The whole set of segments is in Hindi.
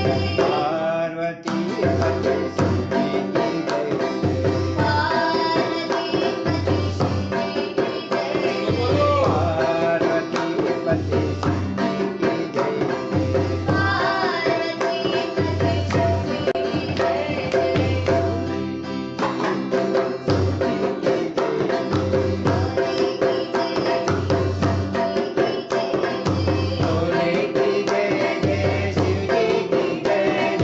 पार्वती पति शिव जी की जय पार्वती पति शिव जी की जय भोले की जय जय शिव जी की जय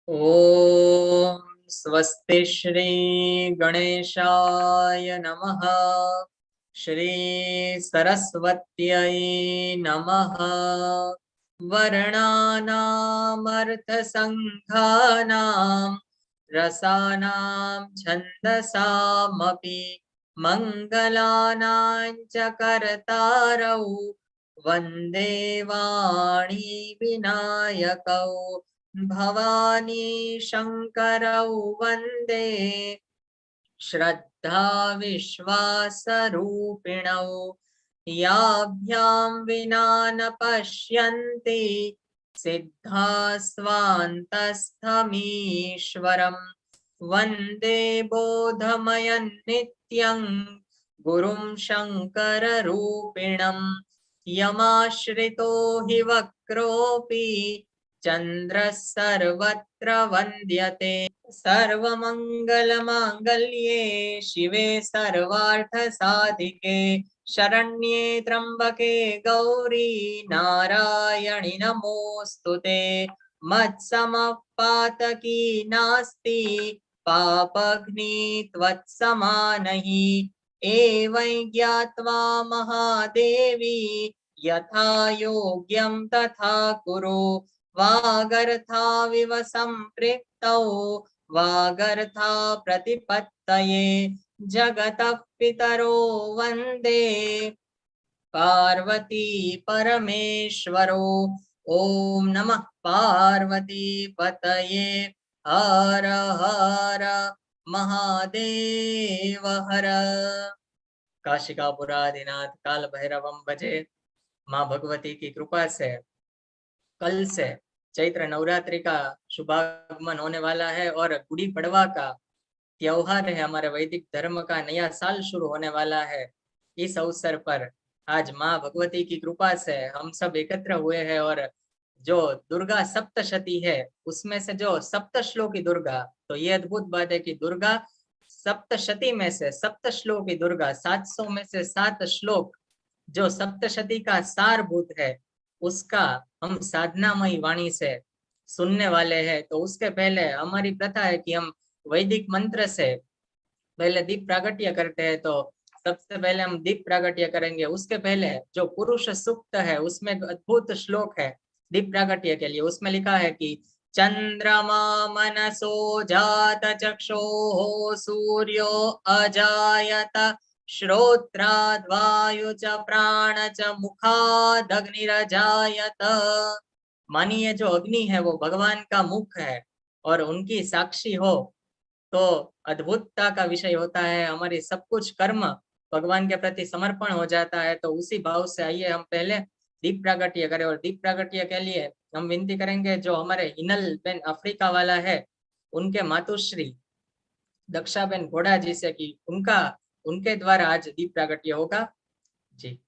ओम स्वस्ति श्री गणेशाय नमः। श्री सरस्वत्यै नमः। वर्णानामर्थसङ्घानां रसानां छन्दसामपि मङ्गलानां च कर्तारौ वन्दे वाणी विनायकौ भवानी शङ्करौ वन्दे श्रद्धा विश्वासरूपिणौ याभ्यां विना न पश्यन्ति सिद्धा स्वान्तस्थमीश्वरम् वन्दे बोधमयं नित्यं गुरुं शङ्कररूपिणम् यमाश्रितो हि वक्रोऽपि चन्द्रः सर्वत्र वन्द्यते सर्वमङ्गलमाङ्गल्ये शिवे सर्वार्थसाधिके शरण्ये त्र्यम्बके गौरी नारायणि नमोऽस्तुते मत्समः पातकी नास्ति पापघ्नि त्वत्समा नहि एवं ज्ञात्वा महादेवी यथा योग्यं तथा कुरु वागर्थाविव सम्पृक्तौ वागर्था प्रतिपत्तये जगतः पितरो वन्दे पार्वती परमेश्वरो ओम नमः पार्वती पतये हर हर महादेव हर। काशिकापुरादिनाथ काल भैरवम भजे। माँ भगवती की कृपा से कल से चैत्र नवरात्रि का शुभागमन होने वाला है और गुड़ी पड़वा का त्योहार है। हमारे वैदिक धर्म का नया साल शुरू होने वाला है। इस अवसर पर आज माँ भगवती की कृपा से हम सब एकत्र हुए हैं और जो दुर्गा सप्तशती है उसमें से जो सप्त श्लोकी दुर्गा, तो ये अद्भुत बात है कि दुर्गा सप्तशती में से सप्त श्लोकी दुर्गा 700 में से 7 श्लोक जो सप्तशती का सारभूत है उसका हम साधनामयी वाणी से सुनने वाले हैं। तो उसके पहले हमारी प्रथा है कि हम वैदिक मंत्र से पहले दीप प्रागट्य करते हैं। तो सबसे पहले हम दीप प्रागट्य करेंगे। उसके पहले जो पुरुष सूक्त है उसमें अद्भुत श्लोक है दीप प्रागट्य के लिए। उसमें लिखा है कि चंद्रमा मनसो जात चक्षुः सूर्यो अजायत श्रोत्राद्वायु च प्राण च मुखादग्निरजायत। मानिए जो अग्नि है वो भगवान का मुख है और उनकी साक्षी हो तो अद्भुतता का विषय होता है। हमारी सब कुछ कर्म भगवान के प्रति समर्पण हो जाता है। तो उसी भाव से आइए हम पहले दीप प्रागट्य करें। और दीप प्रागट्य के लिए हम विनती करेंगे जो हमारे हिनल बेन अफ्रीका वाला है उनके मातुश्री दक्षाबेन घोड़ा जी से कि उनके द्वारा आज दीप प्रागट्य होगा जी।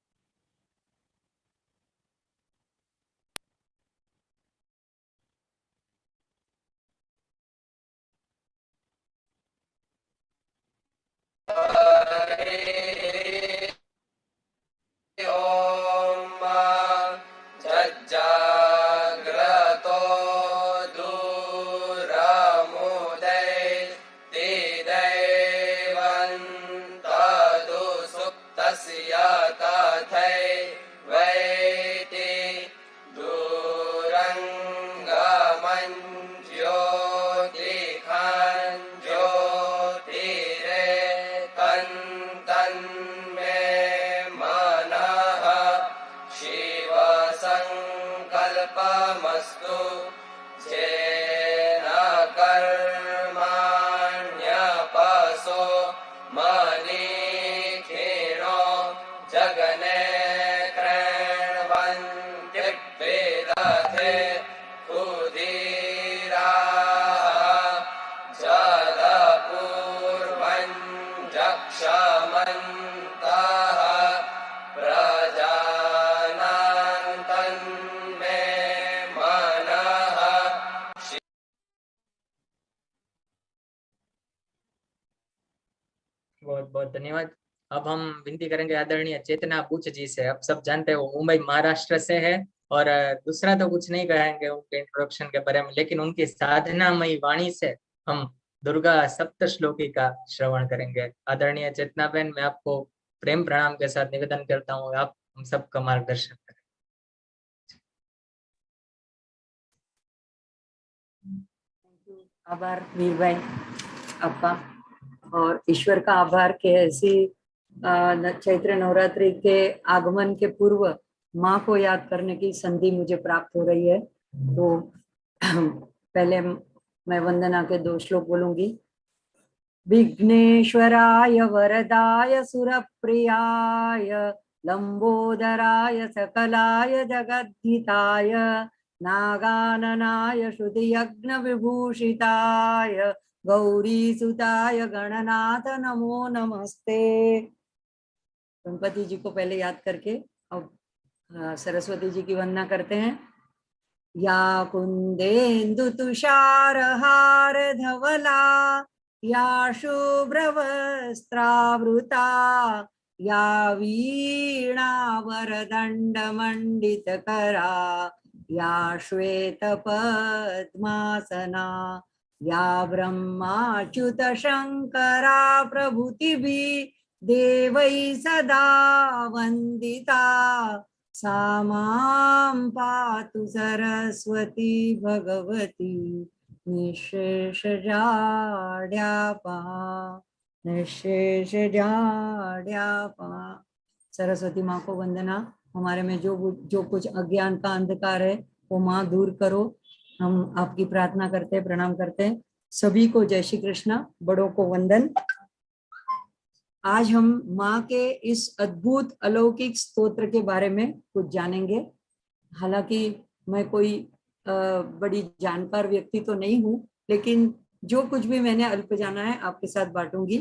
बहुत बहुत धन्यवाद। अब हम विनती करेंगे आदरणीय चेतना बूच जी से। आप सब जानते हो मुंबई महाराष्ट्र से है, और दूसरा तो कुछ नहीं कहेंगे उनके इंट्रोडक्शन के बारे में, लेकिन उनकी साधनामयी वाणी से हम दुर्गा सप्त श्लोकी का श्रवण करेंगे। आदरणीय चेतना बहन, मैं आपको प्रेम प्रणाम के साथ निवेदन करता हूँ, आप हम सबका मार्गदर्शन करें। आभार वीर भाई आपका, और ईश्वर का आभार कि ऐसी चैत्र नवरात्रि के आगमन के पूर्व माँ को याद करने की संधि मुझे प्राप्त हो रही है। तो पहले मैं वंदना के 2 श्लोक बोलूंगी। विघ्नेश्वराय वरदाय सुरप्रियाय लंबोदराय सकलाय जगद्धिताय नागाननाय श्रुतियज्ञ विभूषिताय गौरीसुताय गणनाथ नमो नमस्ते। गणपति जी को पहले याद करके अब सरस्वती जी की वंदना करते हैं। या कुंदेन्दु तुषार हार धवला या शुभ्रवस्त्रावृता या वीणा वरदंड मंडित करा या श्वेत पद्मासना या ब्रह्माच्युत शंकरा प्रभृतिभिः देवै सदा वंदिता सा मां पातु सरस्वती भगवती निःशेष जाड्यापा निःशेष जाड्यापा। सरस्वती माँ को वंदना। हमारे में जो कुछ अज्ञान का अंधकार है वो माँ दूर करो। हम आपकी प्रार्थना करते हैं, प्रणाम करते हैं। सभी को जय श्री कृष्णा, बड़ों को वंदन। आज हम माँ के इस अद्भुत अलौकिक स्तोत्र के बारे में कुछ जानेंगे। हालांकि मैं कोई बड़ी जानकार व्यक्ति तो नहीं हूँ, लेकिन जो कुछ भी मैंने अल्प जाना है आपके साथ बांटूंगी।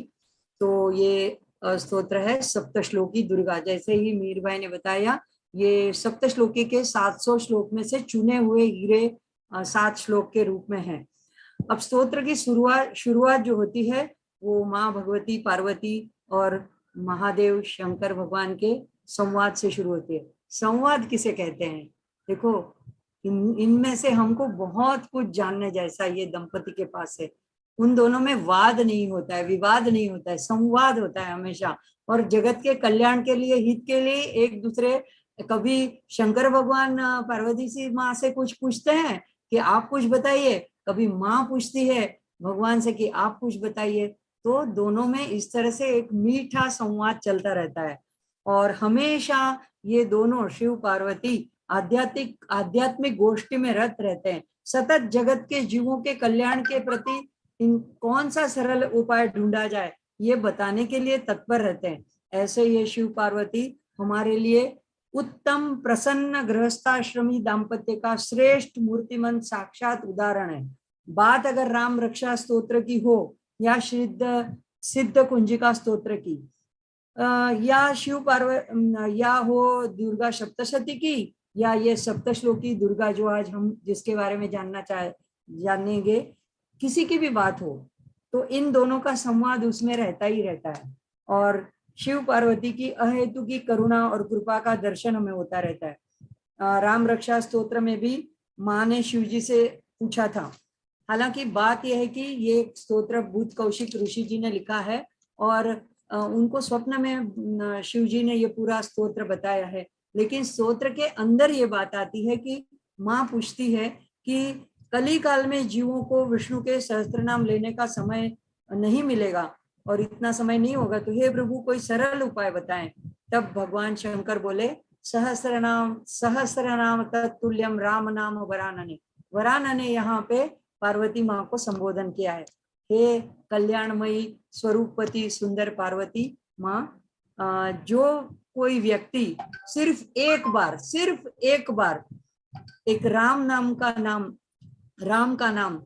तो ये स्तोत्र है सप्तश्लोकी दुर्गा। जैसे ही मीर भाई ने बताया, ये सप्तश्लोकी के 700 श्लोक में से चुने हुए हीरे 7 श्लोक के रूप में है। अब स्तोत्र की शुरुआत जो होती है वो माँ भगवती, पार्वती और महादेव शंकर भगवान के संवाद से शुरू होती है। संवाद किसे कहते हैं? देखो, इनमें से हमको बहुत कुछ जानने जैसा ये दंपति के पास है। उन दोनों में वाद नहीं होता है, विवाद नहीं होता है, संवाद होता है हमेशा। और जगत के कल्याण के लिए, हित के लिए एक दूसरे, कभी शंकर भगवान पार्वती सी माँ से कुछ पूछते हैं कि आप कुछ बताइए, कभी माँ पूछती है भगवान से कि आप कुछ बताइए। तो दोनों में इस तरह से एक मीठा संवाद चलता रहता है। और हमेशा ये दोनों शिव पार्वती आध्यात्मिक गोष्ठी में रत रहते हैं। सतत जगत के जीवों के कल्याण के प्रति कौन सा सरल उपाय ढूंढा जाए ये बताने के लिए तत्पर रहते हैं। ऐसे ये शिव पार्वती हमारे लिए उत्तम प्रसन्न गृहस्थाश्रमी दाम्पत्य का श्रेष्ठ मूर्तिमंत साक्षात उदाहरण है। बात अगर राम रक्षा स्तोत्र की हो या सिद्ध कुंजिका स्तोत्र की, या शिव पार्वती, या हो दुर्गा सप्तशती की, या ये सप्तश्लोकी दुर्गा जो आज हम जिसके बारे में जानेंगे, किसी की भी बात हो तो इन दोनों का संवाद उसमें रहता ही रहता है। और शिव पार्वती की अहेतु की करुणा और कृपा का दर्शन हमें होता रहता है। राम रक्षा स्तोत्र में भी माँ ने शिव जी से पूछा था। हालांकि बात यह है कि ये स्तोत्र भूत कौशिक ऋषि जी ने लिखा है और उनको स्वप्न में शिव जी ने ये पूरा स्तोत्र बताया है। लेकिन स्तोत्र के अंदर ये बात आती है कि माँ पूछती है कि कली काल में जीवों को विष्णु के सहस्त्र नाम लेने का समय नहीं मिलेगा और इतना समय नहीं होगा, तो हे प्रभु कोई सरल उपाय बताएं। तब भगवान शंकर बोले, सहस्र नाम तत्तुल्यम राम नाम वरानने। वरानने यहाँ पे पार्वती माँ को संबोधन किया है। हे कल्याणमयी स्वरूपवती सुंदर पार्वती माँ, जो कोई व्यक्ति सिर्फ एक बार एक राम का नाम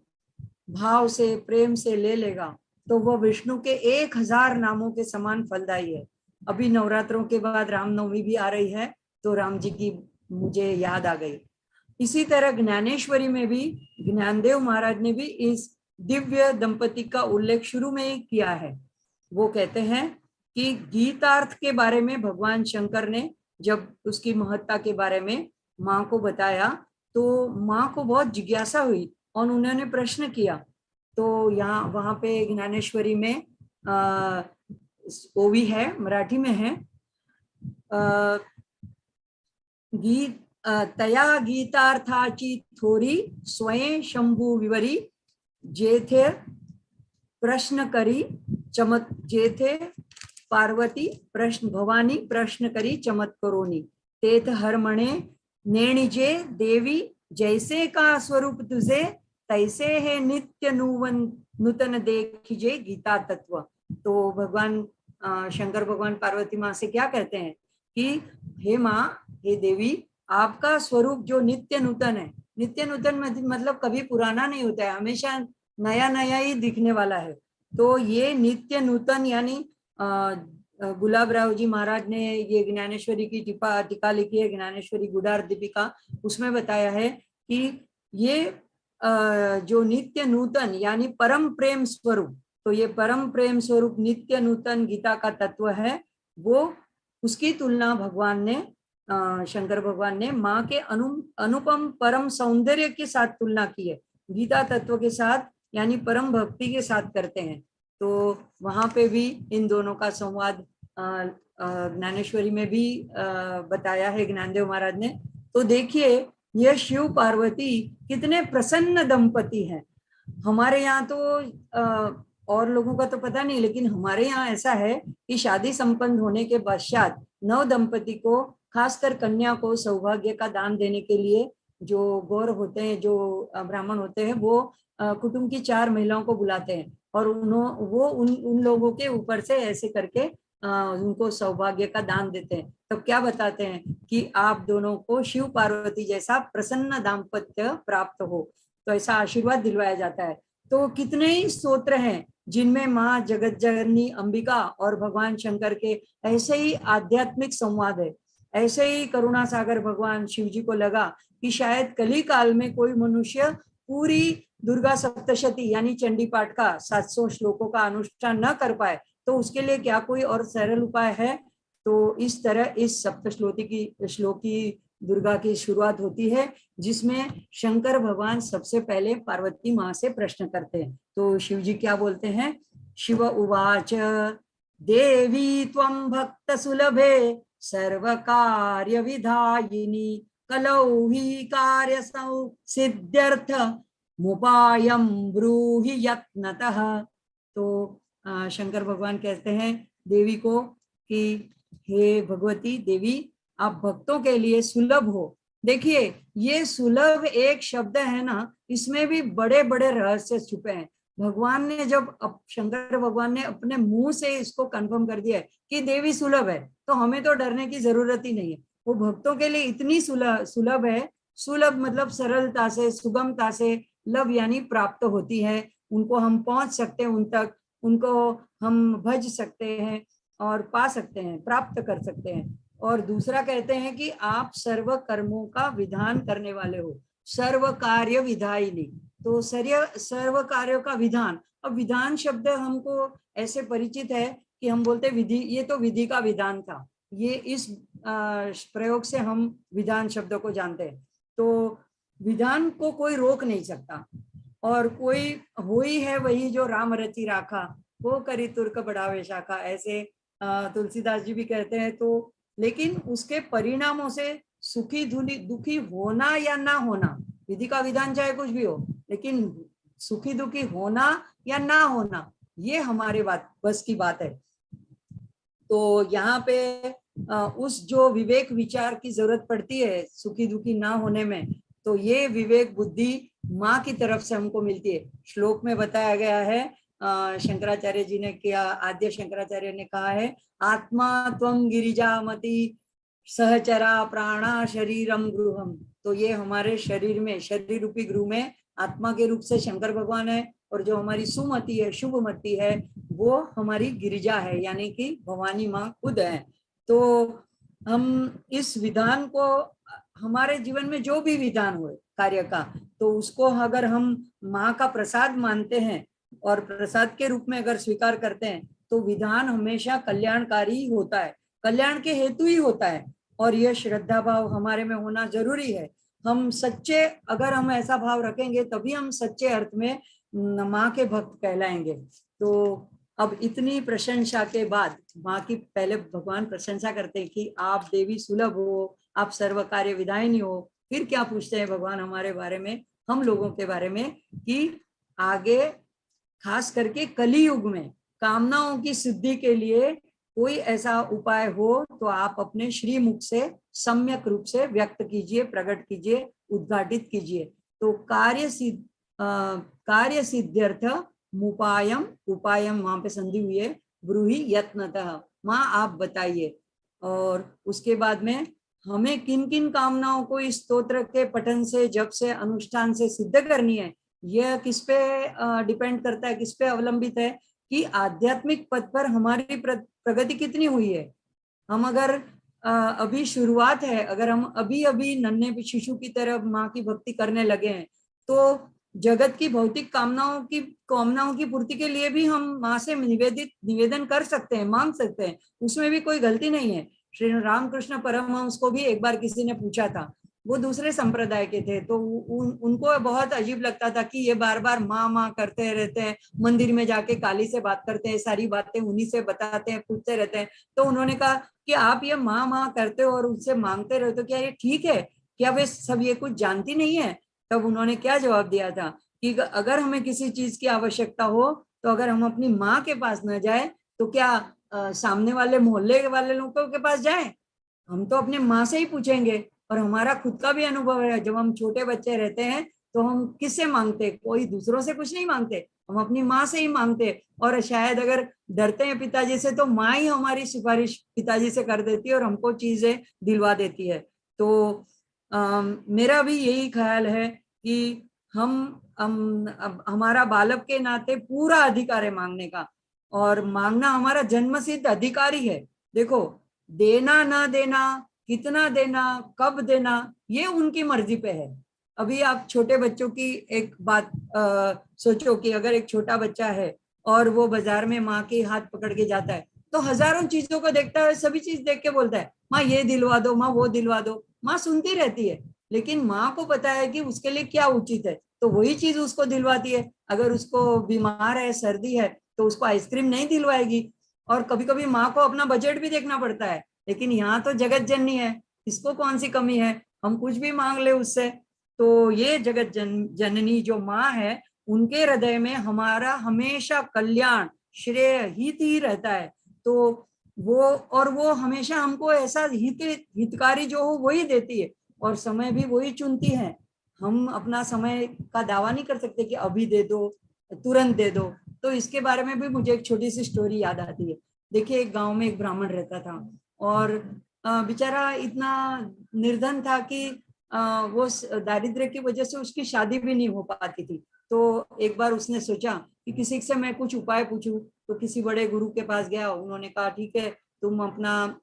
भाव से, प्रेम से ले लेगा तो वह विष्णु के 1000 नामों के समान फलदायी है। अभी नवरात्रों के बाद रामनवमी भी आ रही है, तो राम जी की मुझे याद आ गई। इसी तरह ज्ञानेश्वरी में भी ज्ञानदेव महाराज ने भी इस दिव्य दंपति का उल्लेख शुरू में ही किया है। वो कहते हैं कि गीतार्थ के बारे में भगवान शंकर ने जब उसकी महत्ता के बारे में माँ को बताया तो माँ को बहुत जिज्ञासा हुई और उन्होंने प्रश्न किया। तो यहाँ वहां पे ज्ञानेश्वरी में वो भी है, मराठी में है, गीत तया गीतार्थाची थोरी स्वयं शंभू विवरी जेथे प्रश्न करी चमत जेथे पार्वती प्रश्न भवानी प्रश्न करी चमत्करोनी तेथ हर मणे नेणिजे देवी जैसे का स्वरूप तुझे तैसे है नित्य नूतन देखिजे गीता तत्व। तो भगवान शंकर भगवान पार्वती माँ से क्या कहते हैं कि हे माँ, हे देवी, आपका स्वरूप जो नित्य नूतन है, नित्य नूतन मतलब कभी पुराना नहीं होता है, हमेशा नया नया ही दिखने वाला है। तो ये नित्य नूतन यानी गुलाबराव जी महाराज ने ये ज्ञानेश्वरी की टीका लिखी है, ज्ञानेश्वरी गुडार दीपिका, उसमें बताया है कि ये जो नित्य नूतन यानी परम प्रेम स्वरूप, तो ये परम प्रेम स्वरूप नित्य नूतन गीता का तत्व है, वो उसकी तुलना भगवान ने शंकर भगवान ने माँ के अनुपम परम सौंदर्य के साथ तुलना की है, गीता तत्व के साथ यानी परम भक्ति के साथ करते हैं। तो वहां पे भी इन दोनों का संवाद ज्ञानेश्वरी में भी बताया है ज्ञानदेव महाराज ने। तो देखिए यह शिव पार्वती कितने प्रसन्न दंपति हैं। हमारे यहाँ तो और लोगों का तो पता नहीं, लेकिन हमारे यहाँ ऐसा है कि शादी संपन्न होने के पश्चात नव दंपति को, खासकर कन्या को, सौभाग्य का दान देने के लिए जो गौर होते हैं, जो ब्राह्मण होते हैं, वो कुटुंब की 4 महिलाओं को बुलाते हैं और वो उन लोगों के ऊपर से ऐसे करके उनको सौभाग्य का दान देते हैं। तब क्या बताते हैं कि आप दोनों को शिव पार्वती जैसा प्रसन्न दाम्पत्य प्राप्त हो, तो ऐसा आशीर्वाद दिलवाया जाता है। तो कितने ही स्तोत्र हैं जिनमें माँ जगत जननी अंबिका और भगवान शंकर के ऐसे ही आध्यात्मिक संवाद है। ऐसे ही करुणा सागर भगवान शिव जी को लगा कि शायद कली काल में कोई मनुष्य पूरी दुर्गा सप्तशती यानी चंडी पाठ का 700 श्लोकों का अनुष्ठान न कर पाए, तो उसके लिए क्या कोई और सरल उपाय है। तो इस तरह इस श्लोकी दुर्गा की शुरुआत होती है, जिसमें शंकर भगवान सबसे पहले पार्वती माँ से प्रश्न करते हैं। तो शिव जी क्या बोलते हैं, शिव उवाच देवी त्वं भक्त सुलभे सर्व कार्य विधायिनी कलौ ही कार्य सिद्ध्यर्थ मुपायम ब्रूहि यत्नतः। तो शंकर भगवान कहते हैं देवी को कि हे भगवती देवी, आप भक्तों के लिए सुलभ हो। देखिए ये सुलभ एक शब्द है ना, इसमें भी बड़े बड़े रहस्य छुपे हैं। भगवान ने जब शंकर भगवान ने अपने मुंह से इसको कंफर्म कर दिया है कि देवी सुलभ है, तो हमें तो डरने की जरूरत ही नहीं है। वो भक्तों के लिए इतनी सुलभ है। सुलभ मतलब सरलता से, सुगमता से, लभ यानी प्राप्त होती है, उनको हम पहुंच सकते हैं, उन तक उनको हम भज सकते हैं और पा सकते हैं, प्राप्त कर सकते हैं। और दूसरा कहते हैं कि आप सर्व कर्मों का विधान करने वाले हो, सर्व कार्य विधायिनी। तो सर्व कार्यों का विधान, अब विधान शब्द हमको ऐसे परिचित है कि हम बोलते विधि, ये तो विधि का विधान था, ये इस प्रयोग से हम विधान शब्द को जानते हैं। तो विधान को कोई रोक नहीं सकता, और कोई हो ही है वही जो राम रचि राखा, वो करी तुर्क बढ़ावे शाखा, ऐसे तुलसीदास जी भी कहते हैं। तो लेकिन उसके परिणामों से सुखी दुखी होना या ना होना, विधि का विधान चाहे कुछ भी हो, लेकिन सुखी दुखी होना या ना होना ये हमारे बस की बात है। तो यहाँ पे उस जो विवेक विचार की जरूरत पड़ती है सुखी दुखी ना होने में, तो ये विवेक बुद्धि माँ की तरफ से हमको मिलती है। श्लोक में बताया गया है, शंकराचार्य जी ने किया, आद्य शंकराचार्य ने कहा है, आत्मा त्वं गिरिजामति सहचरा प्राणा शरीरम गृहम। तो ये हमारे शरीर में, शरीर रूपी गृह में आत्मा के रूप से शंकर भगवान है, और जो हमारी सुमति है, शुभमति है, वो हमारी गिरिजा है, यानी कि भवानी माँ खुद है। तो हम इस विधान को, हमारे जीवन में जो भी विधान हो कार्य का, तो उसको अगर हम माँ का प्रसाद मानते हैं और प्रसाद के रूप में अगर स्वीकार करते हैं, तो विधान हमेशा कल्याणकारी ही होता है, कल्याण के हेतु ही होता है। और यह श्रद्धा भाव हमारे में होना जरूरी है। हम सच्चे, अगर हम ऐसा भाव रखेंगे तभी हम सच्चे अर्थ में माँ के भक्त कहलाएंगे। तो अब इतनी प्रशंसा के बाद माँ की पहले भगवान प्रशंसा करते हैं कि आप देवी सुलभ हो, आप सर्व कार्य विधायिनी हो। फिर क्या पूछते हैं भगवान हमारे बारे में, हम लोगों के बारे में, कि आगे खास करके कली युग में कामनाओं की सिद्धि के लिए कोई ऐसा उपाय हो तो आप अपने श्री मुख से सम्यक रूप से व्यक्त कीजिए, प्रकट कीजिए, उद्घाटित कीजिए। तो कार्य सिद्ध्यर्थ मुपायम, उपायम वहां पे संधि हुई है, ब्रूहि यत्नतः, माँ आप बताइए। और उसके बाद में हमें किन किन कामनाओं को इस स्तोत्र के पठन से, जप से, अनुष्ठान से सिद्ध करनी है, यह किस पे डिपेंड करता है, किस पे अवलंबित है कि आध्यात्मिक पद पर हमारी प्रगति कितनी हुई है। हम अगर अभी शुरुआत है, अगर हम अभी अभी नन्हे शिशु की तरह माँ की भक्ति करने लगे हैं, तो जगत की भौतिक कामनाओं की पूर्ति के लिए भी हम माँ से निवेदन कर सकते हैं, मांग सकते हैं, उसमें भी कोई गलती नहीं है। श्री रामकृष्ण परमहंस को भी एक बार किसी ने पूछा था, वो दूसरे संप्रदाय के थे, तो उनको बहुत अजीब लगता था कि ये बार बार माँ माँ करते रहते हैं, मंदिर में जाके काली से बात करते हैं, सारी बातें उन्हीं से बताते हैं, पूछते रहते हैं। तो उन्होंने कहा कि आप ये माँ माँ करते हो और उससे मांगते रहते हो, क्या ये ठीक है? क्या वे सब ये कुछ जानती नहीं है? तब उन्होंने क्या जवाब दिया था कि अगर हमें किसी चीज की आवश्यकता हो तो अगर हम अपनी माँ के पास न जाए तो क्या सामने वाले मोहल्ले वाले लोगों के पास जाएं? हम तो अपने माँ से ही पूछेंगे। और हमारा खुद का भी अनुभव है, जब हम छोटे बच्चे रहते हैं तो हम किससे मांगते? कोई दूसरों से कुछ नहीं मांगते, हम अपनी माँ से ही मांगते। और शायद अगर डरते हैं पिताजी से तो माँ ही हमारी सिफारिश पिताजी से कर देती है और हमको चीजें दिलवा देती है। तो मेरा भी यही ख्याल है कि हमारा बालक के नाते पूरा अधिकार है मांगने का, और मांगना हमारा जन्मसिद्ध अधिकार ही है। देखो, देना ना देना, कितना देना, कब देना, ये उनकी मर्जी पे है। अभी आप छोटे बच्चों की एक बात सोचो कि अगर एक छोटा बच्चा है और वो बाजार में माँ के हाथ पकड़ के जाता है तो हजारों चीजों को देखता है, सभी चीज देख के बोलता है माँ ये दिलवा दो, माँ वो दिलवा दो। माँ सुनती रहती है, लेकिन माँ को पता है कि उसके लिए क्या उचित है, तो वही चीज उसको दिलवाती है। अगर उसको बीमार है, सर्दी है, तो उसको आइसक्रीम नहीं दिलवाएगी। और कभी कभी माँ को अपना बजट भी देखना पड़ता है, लेकिन यहाँ तो जगत जननी है, इसको कौन सी कमी है, हम कुछ भी मांग ले उससे। तो ये जगत जननी जो माँ है, उनके हृदय में हमारा हमेशा कल्याण, श्रेय, हित ही रहता है। तो वो हमेशा हमको ऐसा हितकारी जो हो वही देती है, और समय भी वही चुनती है। हम अपना समय का दावा नहीं कर सकते कि अभी दे दो, तुरंत दे दो। तो इसके बारे में भी मुझे एक छोटी सी स्टोरी याद आती है। देखिए, एक गांव में एक ब्राह्मण रहता था और बेचारा इतना निर्धन था कि वो दारिद्र्य की वजह से उसकी शादी भी नहीं हो पाती थी। तो एक बार उसने सोचा कि किसी से मैं कुछ उपाय पूछूं, तो किसी बड़े गुरु के पास गया। उन्होंने कहा ठीक है, तुम अपना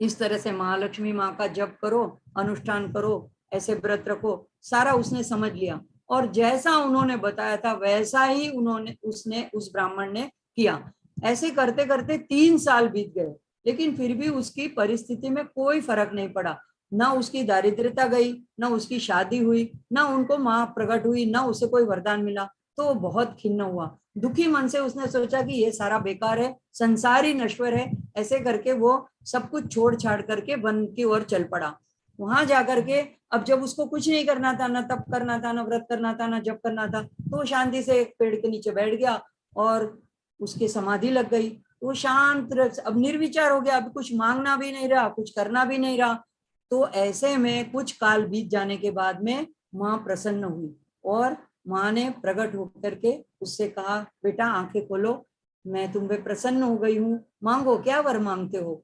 इस तरह से महालक्ष्मी माँ का जप करो, अनुष्ठान करो, ऐसे व्रत रखो। सारा उसने समझ लिया और जैसा उन्होंने बताया था वैसा ही उसने उस ब्राह्मण ने किया। ऐसे करते करते 3 साल बीत गए, लेकिन फिर भी उसकी परिस्थिति में कोई फर्क नहीं पड़ा। ना उसकी दारिद्रता गई, ना उसकी शादी हुई, ना उनको माँ प्रकट हुई, ना उसे कोई वरदान मिला। तो वो बहुत खिन्न हुआ। दुखी मन से उसने सोचा कि ये सारा बेकार है, संसार ही नश्वर है। ऐसे करके वो सब कुछ छोड़ छाड़ करके वन की ओर चल पड़ा। वहां जाकर के अब जब उसको कुछ नहीं करना था, ना तप करना था, ना व्रत करना था, ना जप करना था, तो शांति से एक पेड़ के नीचे बैठ गया और उसकी समाधि लग गई। वो शांत, अब निर्विचार हो गया, अब कुछ मांगना भी नहीं रहा, कुछ करना भी नहीं रहा। तो ऐसे में कुछ काल बीत जाने के बाद में माँ प्रसन्न हुई और माँ ने प्रकट होकर के उससे कहा, बेटा आंखें खोलो, मैं तुम पे प्रसन्न हो गई हूँ, मांगो, क्या वर मांगते हो।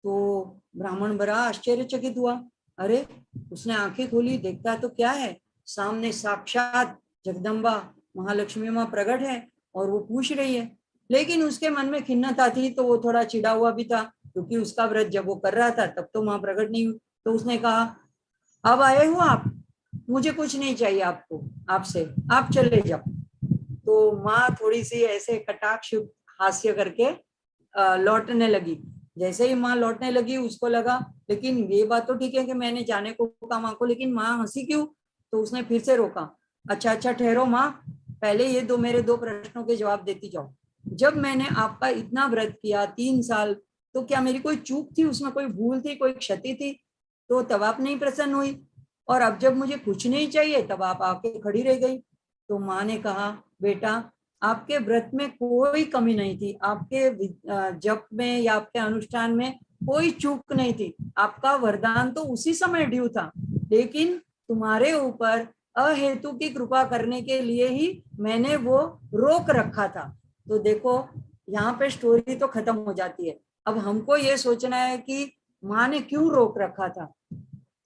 तो ब्राह्मण बड़ा आश्चर्यचकित हुआ। अरे, उसने आंखें खोली, देखता तो क्या है, सामने साक्षात जगदम्बा महालक्ष्मी माँ प्रकट है और वो पूछ रही है। लेकिन उसके मन में खिन्नता थी, तो वो थोड़ा चिढ़ा हुआ भी था, क्योंकि उसका व्रत जब वो कर रहा था तब तो माँ प्रकट नहीं हुई। तो उसने कहा, अब आए हो आप, मुझे कुछ नहीं चाहिए आपसे, आप चले जाओ। तो माँ थोड़ी सी ऐसे कटाक्ष हास्य करके लौटने लगी। जैसे ही माँ लौटने लगी उसको लगा लेकिन ये बात तो ठीक है कि मैंने जाने को कहा माँ को, लेकिन माँ हंसी क्यों? तो उसने फिर से रोका। अच्छा अच्छा ठहरो माँ, पहले ये मेरे 2 प्रश्नों के जवाब देती जाओ। जब मैंने आपका इतना व्रत किया 3 साल, तो क्या मेरी कोई चूक थी, उसमें कोई भूल थी, कोई क्षति थी? तो तब आप नहीं प्रसन्न हुई, और अब जब मुझे कुछ नहीं चाहिए तब आप आके खड़ी रह गई। तो माँ ने कहा बेटा, आपके व्रत में कोई कमी नहीं थी, आपके जप में या आपके अनुष्ठान में कोई चूक नहीं थी, आपका वरदान तो उसी समय ड्यू था, लेकिन तुम्हारे ऊपर अहेतु की कृपा करने के लिए ही मैंने वो रोक रखा था। तो देखो यहाँ पे स्टोरी तो खत्म हो जाती है। अब हमको ये सोचना है कि माँ ने क्यों रोक रखा था।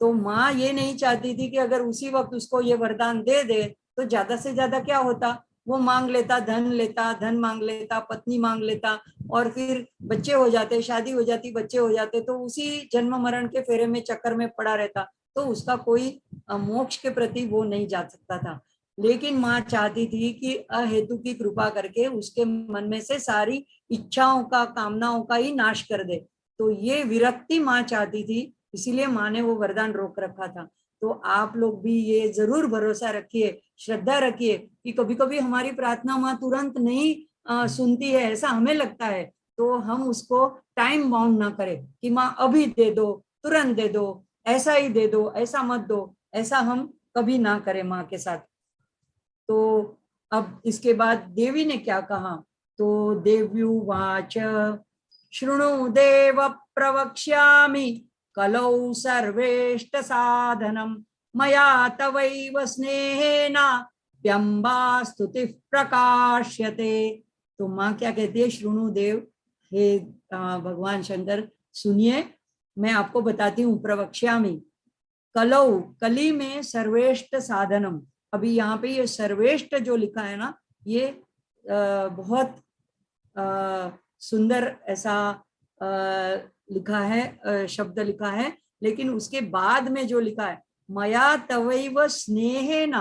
तो माँ ये नहीं चाहती थी कि अगर उसी वक्त उसको ये वरदान दे दे तो ज्यादा से ज्यादा क्या होता, वो मांग लेता, धन मांग लेता, पत्नी मांग लेता, और फिर बच्चे हो जाते, शादी हो जाती, बच्चे हो जाते, तो उसी जन्म मरण के फेरे में चक्कर में पड़ा रहता, तो उसका कोई मोक्ष के प्रति वो नहीं जा सकता था। लेकिन माँ चाहती थी कि अहेतु की कृपा करके उसके मन में से सारी इच्छाओं का, कामनाओं का ही नाश कर दे। तो ये विरक्ति माँ चाहती थी, इसीलिए माँ ने वो वरदान रोक रखा था। तो आप लोग भी ये जरूर भरोसा रखिए, श्रद्धा रखिए कि कभी कभी हमारी प्रार्थना माँ तुरंत नहीं सुनती है, ऐसा हमें लगता है, तो हम उसको टाइम बाउंड ना करें कि माँ अभी दे दो, तुरंत दे दो, ऐसा ही दे दो, ऐसा मत दो, ऐसा हम कभी ना करें माँ के साथ। तो अब इसके बाद देवी ने क्या कहा, तो देव्युवाच शृणु देव प्रवक्ष्यामि कलौ सर्वेष्ट साधनम मया तवैव स्नेहेन व्यंबा स्तुति प्रकाश्यते। तो माँ क्या कहती है, शृणु देव, हे भगवान शंकर सुनिए, मैं आपको बताती हूँ, प्रवक्ष्यामि कलौ, कली में सर्वेष्ट साधनम। अभी यहाँ पे ये सर्वेष्ट जो लिखा है ना, ये बहुत सुंदर ऐसा लिखा है, शब्द लिखा है, लेकिन उसके बाद में जो लिखा है मया तवैव स्नेहेन,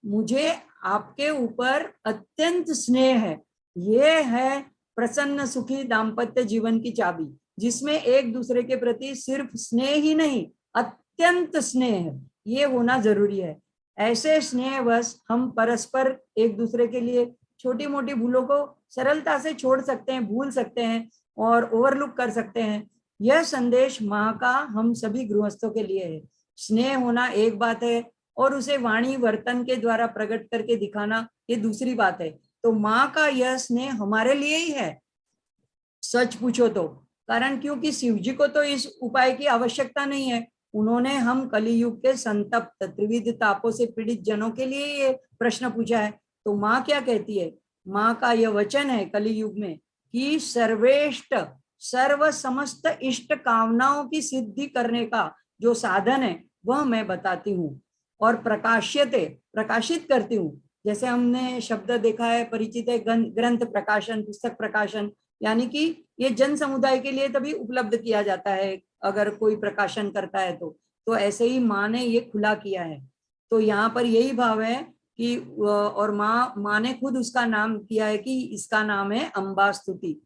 मुझे आपके ऊपर अत्यंत स्नेह है। ये है प्रसन्न सुखी दाम्पत्य जीवन की चाबी, जिसमें एक दूसरे के प्रति सिर्फ स्नेह ही नहीं, अत्यंत स्नेह ये होना जरूरी है। ऐसे स्नेह बस हम परस्पर एक दूसरे के लिए छोटी मोटी भूलों को सरलता से छोड़ सकते हैं, भूल सकते हैं और ओवरलुक कर सकते हैं। यह संदेश माँ का हम सभी गृहस्थों के लिए है। स्नेह होना एक बात है, और उसे वाणी वर्तन के द्वारा प्रकट करके दिखाना ये दूसरी बात है। तो माँ का यह स्नेह हमारे लिए ही है, सच पूछो तो। कारण क्योंकि शिव जी को तो इस उपाय की आवश्यकता नहीं है, उन्होंने हम कलियुग के संतप्त त्रिविध तापों से पीड़ित जनों के लिए ये प्रश्न पूछा है। तो माँ क्या कहती है, माँ का यह वचन है कलियुग में कि सर्वेष्ट, सर्व समस्त इष्ट कामनाओं की सिद्धि करने का जो साधन है वह मैं बताती हूँ, और प्रकाश्यते, प्रकाशित करती हूँ। जैसे हमने शब्द देखा है, परिचित है, ग्रंथ प्रकाशन, पुस्तक प्रकाशन, यानी कि ये जन समुदाय के लिए तभी उपलब्ध किया जाता है अगर कोई प्रकाशन करता है तो ऐसे ही माँ ने ये खुला किया है। तो यहाँ पर यही भाव है कि और माँ ने खुद उसका नाम किया है कि इसका नाम है अम्बा स्तुति।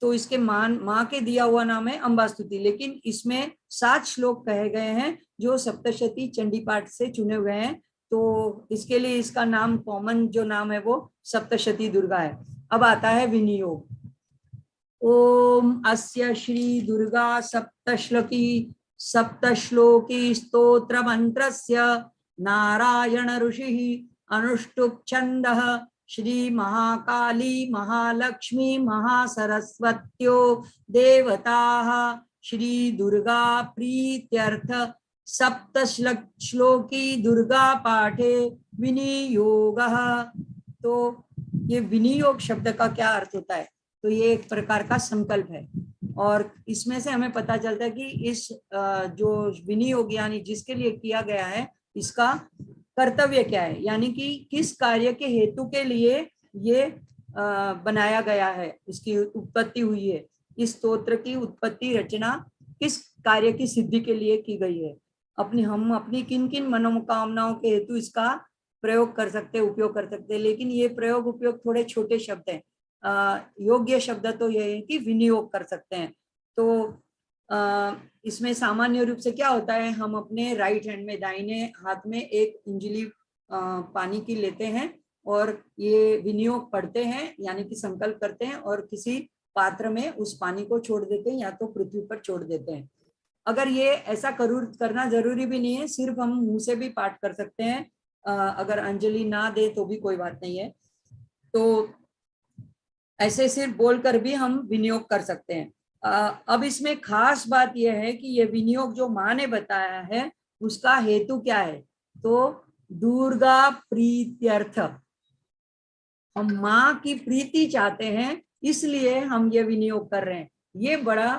तो इसके माँ के दिया हुआ नाम है अम्बा स्तुति, लेकिन इसमें 7 श्लोक कहे गए हैं जो सप्तशती चंडी पाठ से चुने हुए हैं, तो इसके लिए इसका नाम, कॉमन जो नाम है वो सप्तशती दुर्गा है। अब आता है विनियोग। ओम अस्य श्री दुर्गा सप्तश्लोकी स्तोत्र मंत्रस्य नारायण ऋषि अनुष्टुप छंदः श्री महाकाली महालक्ष्मी महासरस्वत्यो देवताः श्री दुर्गा प्रीत्यर्थ सप्तश्लोकी दुर्गा पाठे विनियोगः। तो ये विनियोग शब्द का क्या अर्थ होता है, तो ये एक प्रकार का संकल्प है, और इसमें से हमें पता चलता है कि इस जो विनियोग यानी जिसके लिए किया गया है इसका कर्तव्य क्या है, यानी कि किस कार्य के हेतु के लिए ये बनाया गया है, इसकी उत्पत्ति हुई है, इस स्तोत्र की उत्पत्ति रचना किस कार्य की सिद्धि के लिए की गई है, हम अपनी किन किन मनोकामनाओं के हेतु इसका प्रयोग कर सकते हैं, उपयोग कर सकते हैं। लेकिन ये प्रयोग उपयोग थोड़े छोटे शब्द हैं, योग्य शब्द तो ये है कि विनियोग कर सकते हैं। तो इसमें सामान्य रूप से क्या होता है, हम अपने राइट हैंड में, दाहिने हाथ में एक अंजलि पानी की लेते हैं और ये विनियोग पढ़ते हैं, यानी कि संकल्प करते हैं और किसी पात्र में उस पानी को छोड़ देते हैं या तो पृथ्वी पर छोड़ देते हैं। अगर ये ऐसा करना जरूरी भी नहीं है, सिर्फ हम मुंह से भी पाठ कर सकते हैं। अगर अंजलि ना दे तो भी कोई बात नहीं है, तो ऐसे सिर्फ बोलकर भी हम विनियोग कर सकते हैं। अब इसमें खास बात यह है कि ये विनियोग जो माँ ने बताया है उसका हेतु क्या है, तो दुर्गा प्रीत्यर्थ, हम माँ की प्रीति चाहते हैं इसलिए हम ये विनियोग कर रहे हैं। ये बड़ा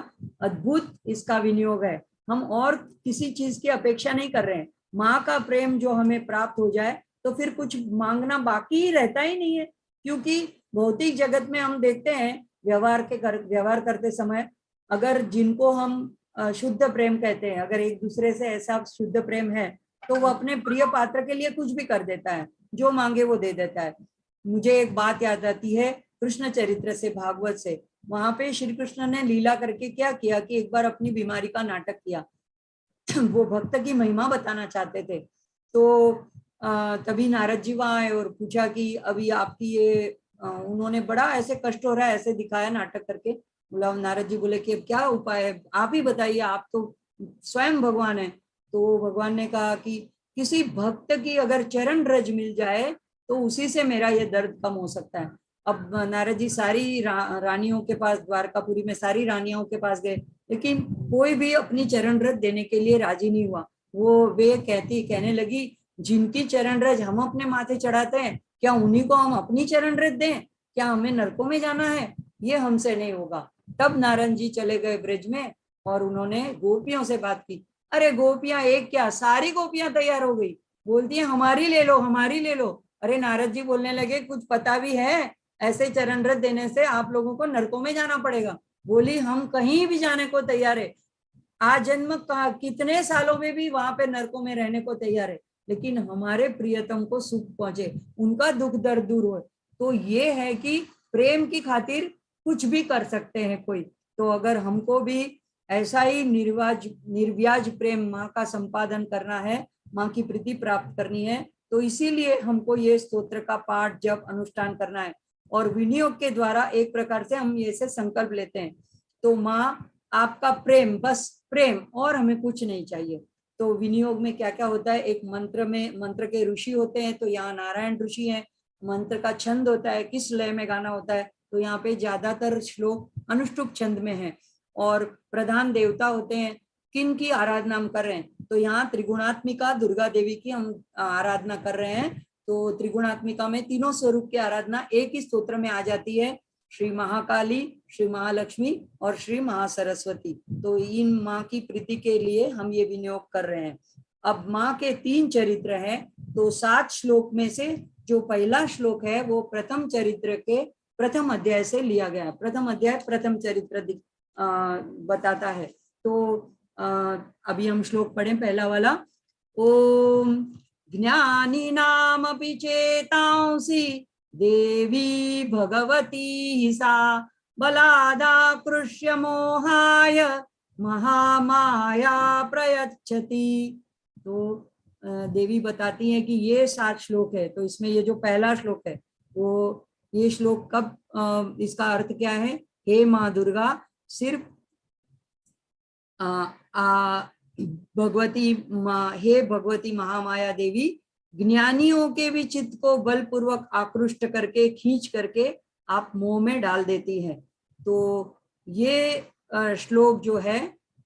अद्भुत इसका विनियोग है। हम और किसी चीज की अपेक्षा नहीं कर रहे हैं, माँ का प्रेम जो हमें प्राप्त हो जाए तो फिर कुछ मांगना बाकी ही रहता ही नहीं है। क्योंकि भौतिक जगत में हम देखते हैं व्यवहार करते समय, अगर जिनको हम शुद्ध प्रेम कहते हैं, अगर एक दूसरे से ऐसा शुद्ध प्रेम है तो वो अपने प्रिय पात्र के लिए कुछ भी कर देता है, जो मांगे वो दे देता है। मुझे एक बात याद आती है कृष्ण चरित्र से, भागवत से। वहां पे श्री कृष्ण ने लीला करके क्या किया कि एक बार अपनी बीमारी का नाटक किया। वो भक्त की महिमा बताना चाहते थे, तो तभी नारद जी वहां आए और पूछा कि अभी आपकी ये उन्होंने बड़ा ऐसे कष्ट हो रहा है, ऐसे दिखाया नाटक करके। बोला, नारद जी बोले कि अब क्या उपाय है, आप ही बताइए, आप तो स्वयं भगवान है। तो भगवान ने कहा कि किसी भक्त की अगर चरण रज मिल जाए तो उसी से मेरा ये दर्द कम हो सकता है। अब नारद जी सारी रानियों के पास, द्वारकापुरी में सारी रानियों के पास गए, लेकिन कोई भी अपनी चरण रज देने के लिए राजी नहीं हुआ। वे कहने लगी, जिनकी चरण रज हम अपने माथे चढ़ाते हैं, क्या उन्हीं को हम अपनी चरण रज दें? क्या हमें नरकों में जाना है? ये हमसे नहीं होगा। तब नारद जी चले गए ब्रज में और उन्होंने गोपियों से बात की। अरे गोपियां एक क्या, सारी गोपियां तैयार हो गई, बोलती है हमारी ले लो, हमारी ले लो। अरे नारद जी बोलने लगे, कुछ पता भी है, ऐसे चरण रज देने से आप लोगों को नरकों में जाना पड़ेगा। बोली, हम कहीं भी जाने को तैयार है, आजन्म का कितने सालों में भी वहां पे नरकों में रहने को तैयार है, लेकिन हमारे प्रियतम को सुख पहुंचे, उनका दुख दर्द दूर हो। तो ये है कि प्रेम की खातिर कुछ भी कर सकते हैं कोई। तो अगर हमको भी ऐसा ही निर्व्याज प्रेम माँ का संपादन करना है, माँ की प्रीति प्राप्त करनी है, तो इसीलिए हमको ये स्तोत्र का पाठ जप अनुष्ठान करना है। और विनियोग के द्वारा एक प्रकार से हम ये से संकल्प लेते हैं, तो माँ आपका प्रेम, बस प्रेम, और हमें कुछ नहीं चाहिए। तो विनियोग में क्या क्या होता है, एक मंत्र के ऋषि होते हैं, तो यहाँ नारायण ऋषि हैं। मंत्र का छंद होता है, किस लय में गाना होता है, तो यहाँ पे ज्यादातर श्लोक अनुष्टुप छंद में है। और प्रधान देवता होते हैं, किन की आराधना हम कर रहे हैं, तो यहाँ त्रिगुणात्मिका दुर्गा देवी की हम आराधना कर रहे हैं। तो त्रिगुणात्मिका में तीनों स्वरूप की आराधना एक ही स्तोत्र में आ जाती है, श्री महाकाली, श्री महालक्ष्मी और श्री महासरस्वती। तो इन माँ की प्रीति के लिए हम ये विनियोग कर रहे हैं। अब माँ के 3 चरित्र हैं, तो 7 श्लोक में से जो पहला श्लोक है वो प्रथम चरित्र के प्रथम अध्याय से लिया गया। प्रथम अध्याय प्रथम चरित्र बताता है। तो अभी हम श्लोक पढ़ें पहला वाला। ओम ज्ञानी नाम अपि चेतांसि देवी भगवती सा बलादाकृष्य मोहाय महामाया प्रयच्छति। तो देवी बताती है कि ये 7 श्लोक है। तो इसमें ये जो पहला श्लोक है वो ये श्लोक कब, इसका अर्थ क्या है, हे माँ दुर्गा, सिर्फ भगवती हे भगवती महामाया देवी, ज्ञानियों के भी चित्त को बलपूर्वक आकृष्ट करके, खींच करके आप मोह में डाल देती है। तो ये श्लोक जो है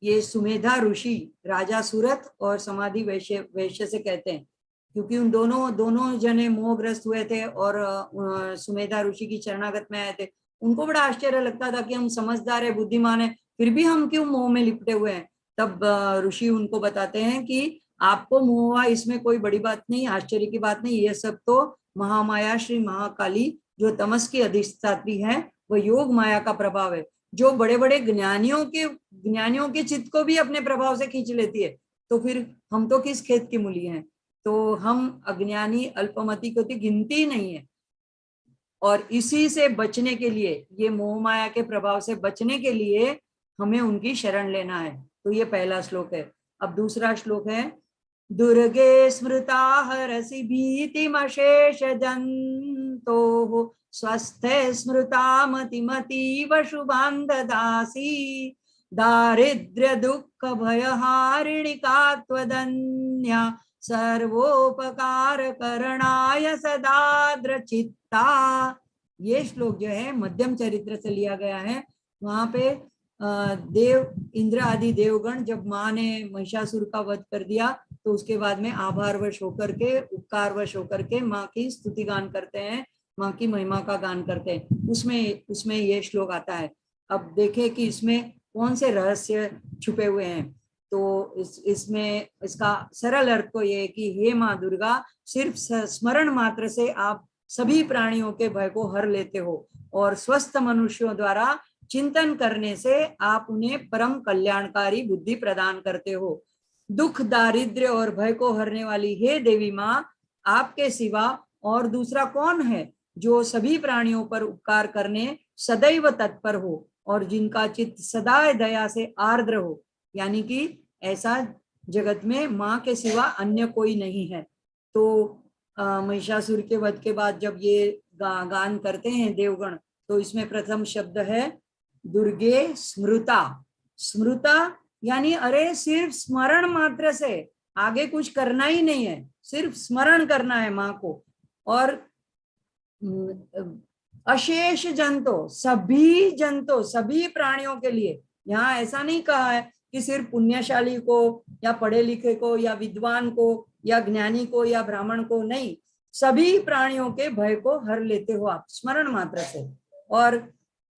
ये सुमेधा ऋषि, राजा सूरत और समाधि वैश्य से कहते हैं, क्योंकि उन दोनों जने मोहग्रस्त हुए थे और सुमेधा ऋषि की शरणागत में आए थे। उनको बड़ा आश्चर्य लगता था कि हम समझदार है, बुद्धिमान है, फिर भी हम क्यों मोह में लिपटे हुए हैं। तब ऋषि उनको बताते हैं कि आपको मोह हुआ, इसमें कोई बड़ी बात नहीं, आश्चर्य की बात नहीं, ये सब तो महामाया श्री महाकाली जो तमस की अधिष्ठात्री है, वह योग माया का प्रभाव है, जो बड़े बड़े ज्ञानियों के चित्त को भी अपने प्रभाव से खींच लेती है। तो फिर हम तो किस खेत की मूली हैं, तो हम अज्ञानी अल्पमति को तो गिनती ही नहीं है। और इसी से बचने के लिए, ये मोह माया के प्रभाव से बचने के लिए हमें उनकी शरण लेना है। तो ये पहला श्लोक है। अब दूसरा श्लोक है, दुर्गे स्मृता हरसि भीतिमशेष जंतो स्वस्थे स्मृता मतिमतीव शुभां ददासि दारिद्र्य दुःख भयहारिणि का त्वदन्या सर्वोपकार करणाय सदाद्र चित्ता। ये श्लोक जो है मध्यम चरित्र से लिया गया है। वहां पे देव इंद्र आदि देवगण जब माँ ने महिषासुर का वध कर दिया तो उसके बाद में आभारवश होकर के, उपकारवश होकर के माँ की स्तुति गान करते हैं, माँ की महिमा का गान करते हैं। उसमें ये श्लोक आता है। अब देखें कि इसमें कौन से रहस्य छुपे हुए हैं। तो इसमें इसका सरल अर्थ तो ये है कि हे माँ दुर्गा, सिर्फ स्मरण मात्र से आप सभी प्राणियों के भय को हर लेते हो और स्वस्थ मनुष्यों द्वारा चिंतन करने से आप उन्हें परम कल्याणकारी बुद्धि प्रदान करते हो। दुख, दारिद्र्य और भय को हरने वाली हे देवी माँ, आपके सिवा और दूसरा कौन है जो सभी प्राणियों पर उपकार करने सदैव तत्पर हो और जिनका चित्त सदा दया से आर्द्र हो। यानी कि ऐसा जगत में माँ के सिवा अन्य कोई नहीं है। तो महिषासुर के वध के बाद जब ये गान करते हैं देवगण, तो इसमें प्रथम शब्द है दुर्गे स्मृता। स्मृता यानी अरे सिर्फ स्मरण मात्र से, आगे कुछ करना ही नहीं है, सिर्फ स्मरण करना है माँ को। और अशेष जंतु, सभी प्राणियों के लिए। यहाँ ऐसा नहीं कहा है कि सिर्फ पुण्यशाली को या पढ़े लिखे को या विद्वान को या ज्ञानी को या ब्राह्मण को, नहीं, सभी प्राणियों के भय को हर लेते हो आप स्मरण मात्र से। और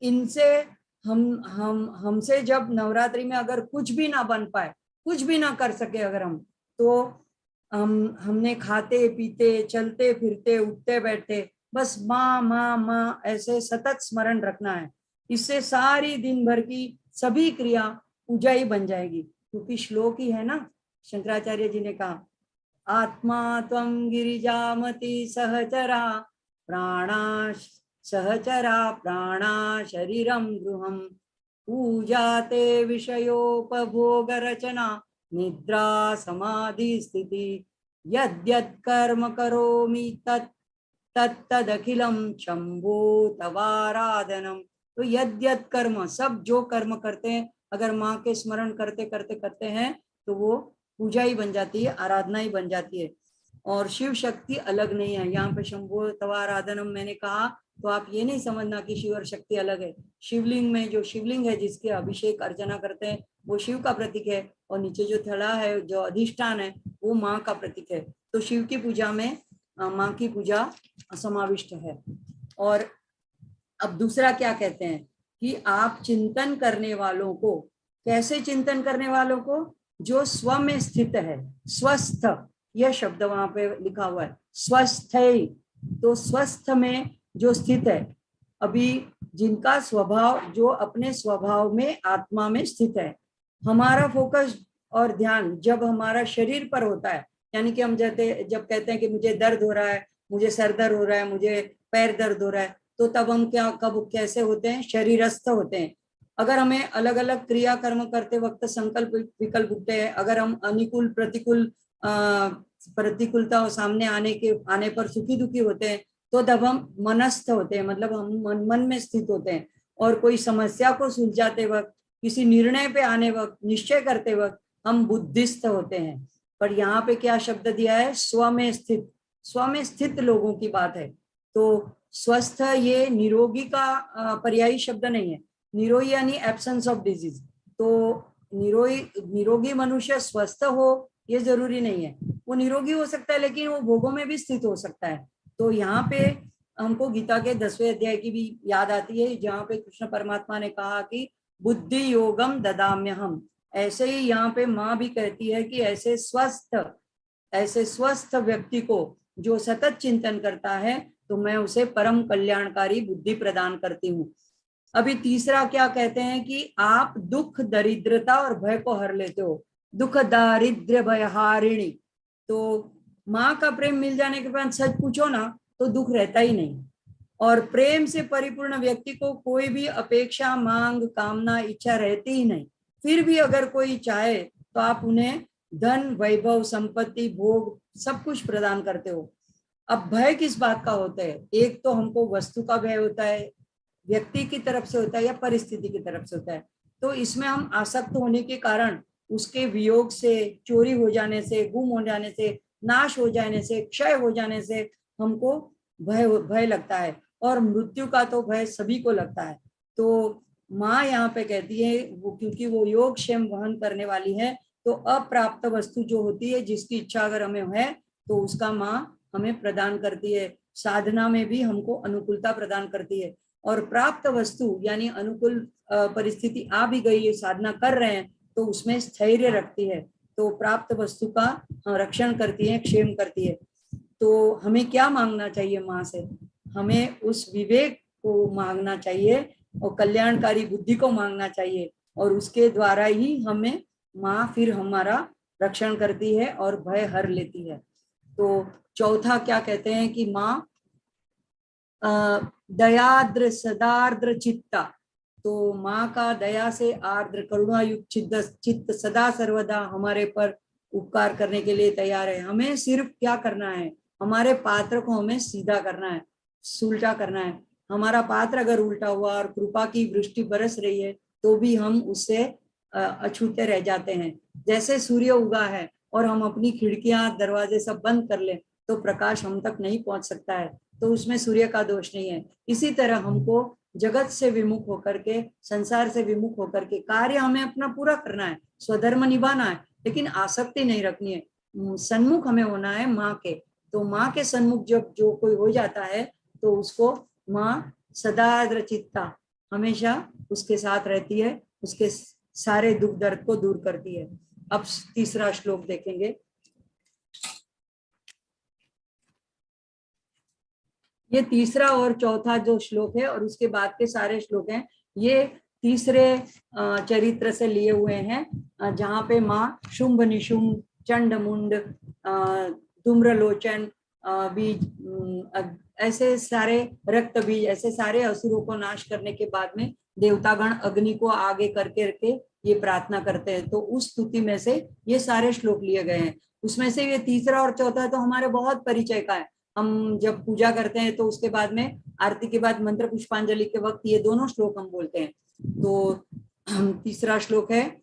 इनसे हमसे जब नवरात्रि में अगर कुछ भी ना बन पाए, कुछ भी ना कर सके अगर हम, तो हमने खाते पीते चलते फिरते उठते बैठते बस माँ माँ माँ ऐसे सतत स्मरण रखना है। इससे सारी दिन भर की सभी क्रिया पूजा ही बन जाएगी। क्योंकि श्लोक ही है ना, शंकराचार्य जी ने कहा, आत्मा त्वं गिरिजामति सहचरा प्राणा शरीरम गृहम पूजाते विषयोपभोग रचना निद्रा समाधि स्थिति यद्यत् कर्म करोमि तत्तदखिलम शंभो तवाराधनम। तो यद्यत् कर्म, सब जो कर्म करते हैं अगर माँ के स्मरण करते करते करते हैं तो वो पूजा ही बन जाती है, आराधना ही बन जाती है। और शिव शक्ति अलग नहीं है। यहाँ पे शंभो तवाराधनम मैंने कहा तो आप ये नहीं समझना कि शिव और शक्ति अलग है। शिवलिंग में जो शिवलिंग है जिसके अभिषेक अर्चना करते हैं वो शिव का प्रतीक है, और नीचे जो थड़ा है जो अधिष्ठान है वो माँ का प्रतीक है। तो शिव की पूजा में माँ की पूजा समाविष्ट है। और अब दूसरा क्या कहते हैं कि आप चिंतन करने वालों को, कैसे चिंतन करने वालों को, जो स्व में स्थित है, स्वस्थ, यह शब्द वहां पे लिखा हुआ है, स्वस्थ है। तो स्वस्थ में जो स्थित है, अभी जिनका स्वभाव, जो अपने स्वभाव में आत्मा में स्थित है। हमारा फोकस और ध्यान जब हमारा शरीर पर होता है, यानी कि हम जब कहते हैं कि मुझे दर्द हो रहा है, मुझे सर दर्द हो रहा है, मुझे पैर दर्द हो रहा है, तो तब हम कब कैसे होते हैं, शरीरस्थ होते हैं। अगर हमें अलग अलग क्रिया कर्म करते वक्त संकल्प विकल्प उठते हैं, अगर हम अनुकूल प्रतिकूलता सामने आने पर सुखी दुखी होते हैं, तो तब हम मनस्थ होते हैं, मतलब हम मन में स्थित होते हैं। और कोई समस्या को सुलझाते वक्त, किसी निर्णय पे आने वक्त, निश्चय करते वक्त हम बुद्धिस्थ होते हैं। पर यहाँ पे क्या शब्द दिया है, स्व में स्थित। स्व में स्थित लोगों की बात है। तो स्वस्थ, ये निरोगी का पर्यायी शब्द नहीं है। निरोगी यानी एब्सेंस ऑफ डिजीज। तो निरोगी मनुष्य स्वस्थ हो ये जरूरी नहीं है, वो निरोगी हो सकता है लेकिन वो भोगों में भी स्थित हो सकता है। तो यहाँ पे हमको गीता के 10वें अध्याय की भी याद आती है, जहाँ पे कृष्ण परमात्मा ने कहा कि बुद्धि योगम ददाम्यहम। ऐसे ही यहाँ पे माँ भी कहती है कि ऐसे स्वस्थ व्यक्ति को जो सतत चिंतन करता है तो मैं उसे परम कल्याणकारी बुद्धि प्रदान करती हूँ। अभी तीसरा क्या कहते हैं कि आप दुख, दरिद्रता और भय को हर लेते हो। दुख, दारिद्र्य, भयहारिणी। तो माँ का प्रेम मिल जाने के बाद सच पूछो ना तो दुख रहता ही नहीं। और प्रेम से परिपूर्ण व्यक्ति को कोई भी अपेक्षा, मांग, कामना, इच्छा रहती ही नहीं। फिर भी अगर कोई चाहे तो आप उन्हें धन, वैभव, संपत्ति, भोग सब कुछ प्रदान करते हो। अब भय किस बात का होता है? एक तो हमको वस्तु का भय होता है, व्यक्ति की तरफ से होता है या परिस्थिति की तरफ से होता है। तो इसमें हम आसक्त होने के कारण उसके वियोग से, चोरी हो जाने से, गुम हो जाने से, नाश हो जाने से, क्षय हो जाने से हमको भय लगता है। और मृत्यु का तो भय सभी को लगता है। तो माँ यहाँ पे कहती है वो, क्योंकि वो योग क्षेम वहन करने वाली है, तो अप्राप्त वस्तु जो होती है, जिसकी इच्छा अगर हमें है तो उसका माँ हमें प्रदान करती है। साधना में भी हमको अनुकूलता प्रदान करती है। और प्राप्त वस्तु यानी अनुकूल परिस्थिति आ भी गई है, साधना कर रहे हैं, तो उसमें स्थैर्य रखती है। तो प्राप्त वस्तु का रक्षण करती है, क्षेम करती है। तो हमें क्या मांगना चाहिए माँ से? हमें उस विवेक को मांगना चाहिए और कल्याणकारी बुद्धि को मांगना चाहिए, और उसके द्वारा ही हमें माँ फिर हमारा रक्षण करती है और भय हर लेती है। तो चौथा क्या कहते हैं कि माँ दयाद्र सदार्द्र चित्ता। तो माँ का दया से आर्द्र करुणायुक्त चित्त सदा सर्वदा हमारे पर उपकार करने के लिए तैयार है। हमें सिर्फ क्या करना है? हमारे पात्र को हमें सीधा करना है, उल्टा करना है। हमारा पात्र अगर उल्टा हुआ और कृपा की वृष्टि बरस रही है तो भी हम उससे अछूते रह जाते हैं। जैसे सूर्य उगा है और हम अपनी खिड़कियां, दरवाजे सब बंद कर लें तो प्रकाश हम तक नहीं पहुंच सकता है, तो उसमें सूर्य का दोष नहीं है। इसी तरह हमको जगत से विमुख होकर के, संसार से विमुख होकर के कार्य हमें अपना पूरा करना है, स्वधर्म निभाना है, लेकिन आसक्ति नहीं रखनी है। सन्मुख हमें होना है माँ के। तो माँ के सन्मुख जब जो कोई हो जाता है तो उसको माँ सदाद्र चित्ता हमेशा उसके साथ रहती है, उसके सारे दुख दर्द को दूर करती है। अब तीसरा श्लोक देखेंगे। ये तीसरा और चौथा जो श्लोक है और उसके बाद के सारे श्लोक हैं, ये तीसरे चरित्र से लिए हुए हैं, जहाँ पे माँ शुंभ निशुंभ, चंड मुंड, धूम्रलोचन बीज, ऐसे सारे रक्त बीज, ऐसे सारे असुरों को नाश करने के बाद में देवतागण अग्नि को आगे करके ये प्रार्थना करते हैं। तो उस स्तुति में से ये सारे श्लोक लिए गए हैं। उसमें से ये तीसरा और चौथा तो हमारे बहुत परिचय का है। हम जब पूजा करते हैं तो उसके बाद में आरती के बाद मंत्र पुष्पांजलि के वक्त ये दोनों श्लोक हम बोलते हैं। तो तीसरा श्लोक है,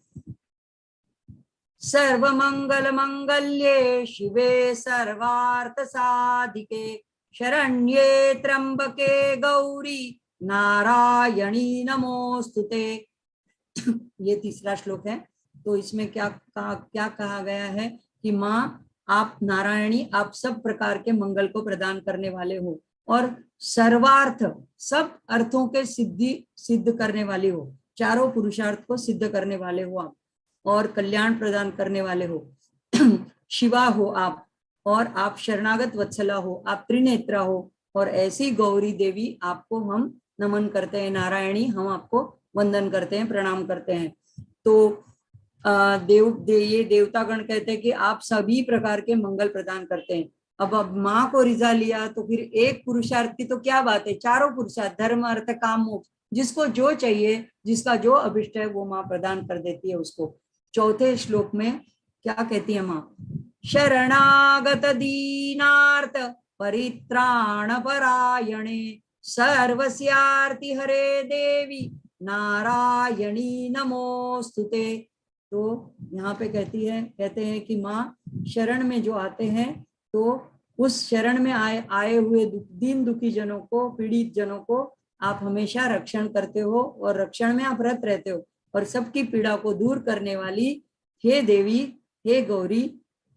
सर्वमंगल मंगल्ये शिवे सर्वार्थ साधिके शरण्ये त्र्यंबके गौरी नारायणी नमोस्तुते। ये तीसरा श्लोक है। तो इसमें क्या कहा गया है कि माँ आप नारायणी, आप सब प्रकार के मंगल को प्रदान करने वाले हो और सर्वार्थ, सब अर्थों के सिद्ध करने वाली हो, चारों पुरुषार्थ को सिद्ध करने वाले हो आप, और कल्याण प्रदान करने वाले हो। शिवा हो आप, और आप शरणागत वत्सला हो, आप त्रिनेत्रा हो, और ऐसी गौरी देवी आपको हम नमन करते हैं। नारायणी, हम आपको वंदन करते हैं, प्रणाम करते हैं। तो ये देवतागण कहते हैं कि आप सभी प्रकार के मंगल प्रदान करते हैं। अब माँ को रिझा लिया तो फिर एक पुरुषार्थ की तो क्या बात है, चारों पुरुषार्थ, धर्म अर्थ काम मोक्ष, जिसको जो चाहिए, जिसका जो अभिष्ट है वो माँ प्रदान कर देती है उसको। चौथे श्लोक में क्या कहती है माँ? शरणागत दीनार्थ परित्राण परायणे सर्वस्यार्ति हरे देवी नारायणी नमोस्तुते। तो यहाँ पे कहते हैं कि माँ शरण में जो आते हैं तो उस शरण में आए हुए दीन दुखी जनों को, पीड़ित जनों को आप हमेशा रक्षण करते हो और रक्षण में आप रत रहते हो, और सबकी पीड़ा को दूर करने वाली हे देवी, हे गौरी,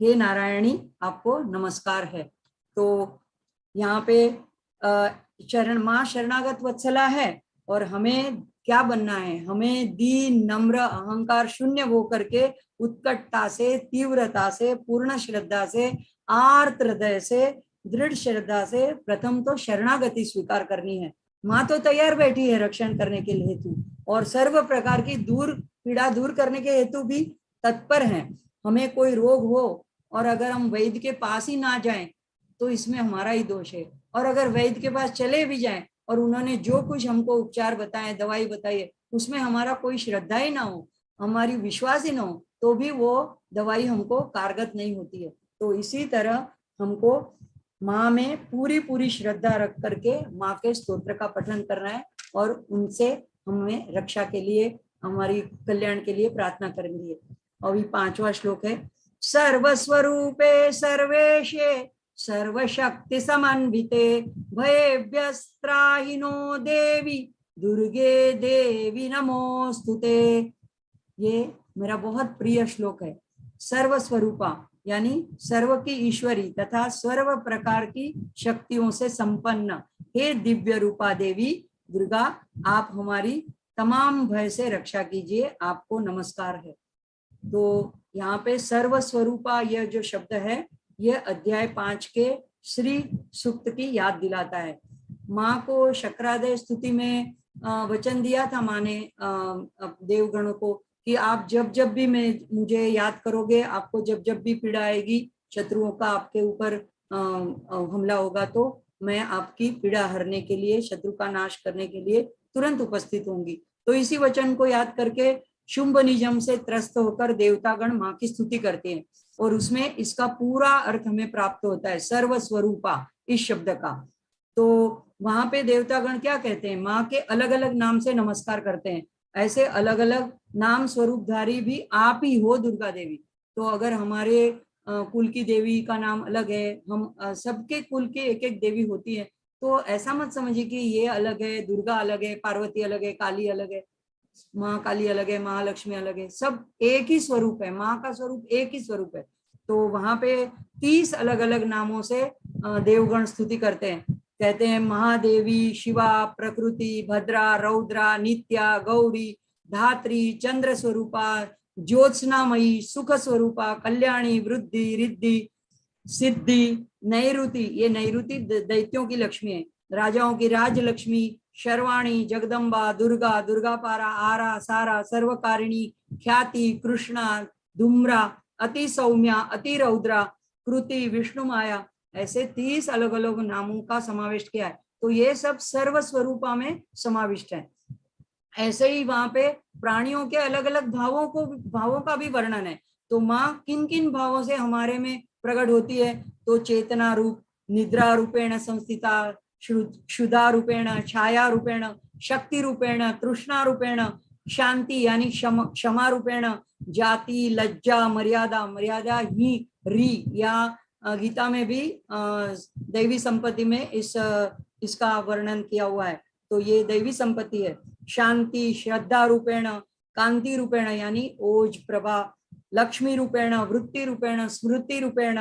हे नारायणी, आपको नमस्कार है। तो यहाँ पे माँ शरणागत वत्सला है, और हमें क्या बनना है? हमें दीन, नम्र, अहंकार शून्य हो करके उत्कटता से, तीव्रता से, पूर्ण श्रद्धा से, आर्त हृदय से, दृढ़ श्रद्धा से प्रथम तो शरणागति स्वीकार करनी है। माँ तो तैयार बैठी है रक्षण करने के हेतु, और सर्व प्रकार की पीड़ा दूर करने के हेतु भी तत्पर है। हमें कोई रोग हो और अगर हम वैद्य के पास ही ना जाएं तो इसमें हमारा ही दोष है, और अगर वैद्य के पास चले भी जाएं और उन्होंने जो कुछ हमको उपचार बताए, दवाई बताई है, उसमें हमारा कोई श्रद्धा ही ना हो, हमारी विश्वास ही ना हो, तो भी वो दवाई हमको कारगर नहीं होती है। तो इसी तरह हमको माँ में पूरी पूरी श्रद्धा रख करके माँ के स्तोत्र का पठन करना है और उनसे हमें रक्षा के लिए, हमारी कल्याण के लिए प्रार्थना करनी है। अभी 5वां श्लोक है, सर्वस्वरूपे सर्वेशे सर्वशक्ति समन्विते भयेभ्यस्त्राहिनो देवी दुर्गे देवी नमोस्तुते। ये मेरा बहुत प्रिय श्लोक है। सर्वस्वरूपा यानी सर्व की ईश्वरी तथा सर्व प्रकार की शक्तियों से संपन्न हे दिव्य रूपा देवी दुर्गा, आप हमारी तमाम भय से रक्षा कीजिए, आपको नमस्कार है। तो यहाँ पे सर्वस्वरूपा यह जो शब्द है, यह अध्याय 5 के श्री सूक्त की याद दिलाता है। माँ को शक्रादय स्तुति में वचन दिया था माँ ने देवगणों को कि आप जब जब भी मुझे याद करोगे, आपको जब जब भी पीड़ा आएगी, शत्रुओं का आपके ऊपर हमला होगा, तो मैं आपकी पीड़ा हरने के लिए, शत्रु का नाश करने के लिए तुरंत उपस्थित होंगी। तो इसी वचन को याद करके शुंभ निजम से त्रस्त होकर देवतागण माँ की स्तुति करते हैं और उसमें इसका पूरा अर्थ हमें प्राप्त होता है, सर्वस्वरूपा इस शब्द का। तो वहां पे देवतागण क्या कहते हैं, माँ के अलग अलग नाम से नमस्कार करते हैं। ऐसे अलग अलग नाम स्वरूपधारी भी आप ही हो दुर्गा देवी। तो अगर हमारे कुल की देवी का नाम अलग है, हम सबके कुल के एक एक देवी होती है, तो ऐसा मत समझिए कि ये अलग है, दुर्गा अलग है, पार्वती अलग है, काली अलग है, माँ काली अलग है, महालक्ष्मी अलग है, सब एक ही स्वरूप है, माँ का स्वरूप एक ही स्वरूप है। तो वहां पे 30 अलग अलग नामों से देवगण स्तुति करते हैं। कहते हैं महादेवी, शिवा, प्रकृति, भद्रा, रौद्रा, नित्या, गौरी, धात्री, चंद्र स्वरूपा, ज्योत्सनामयी, सुख स्वरूपा, कल्याणी, वृद्धि, रिद्धि, सिद्धि, नैऋति, ये नैऋति दैत्यों की लक्ष्मी है, राजाओं की राजलक्ष्मी, शर्वाणी, जगदम्बा, दुर्गा, दुर्गापारा, आरा, सारा, सर्वकारिणी, ख्याति, कृष्णा, धूम्रा, अति सौम्या, अति रौद्रा, कृति, विष्णु माया, ऐसे 30 अलग अलग नामों का समावेश किया है। तो ये सब सर्वस्वरूपा में समाविष्ट है। ऐसे ही वहां पे प्राणियों के अलग अलग भावों का भी वर्णन है। तो माँ किन किन भावों से हमारे में प्रकट होती है, तो चेतना रूप, निद्रा रूपेण संस्थिता, क्षुधा रूपेण, छाया रूपेण, शक्ति रूपेण, तृष्णा रूपेण, शांति यानी क्षमा रूपेण, जाति, लज्जा, मर्यादा, मर्यादा ही री, या गीता में भी दैवी संपत्ति में इसका वर्णन किया हुआ है। तो ये दैवी संपत्ति है। शांति, श्रद्धा रूपेण, कांति रूपेण यानी ओज प्रभा, लक्ष्मी रूपेण, वृत्ति रूपेण, स्मृति रूपेण,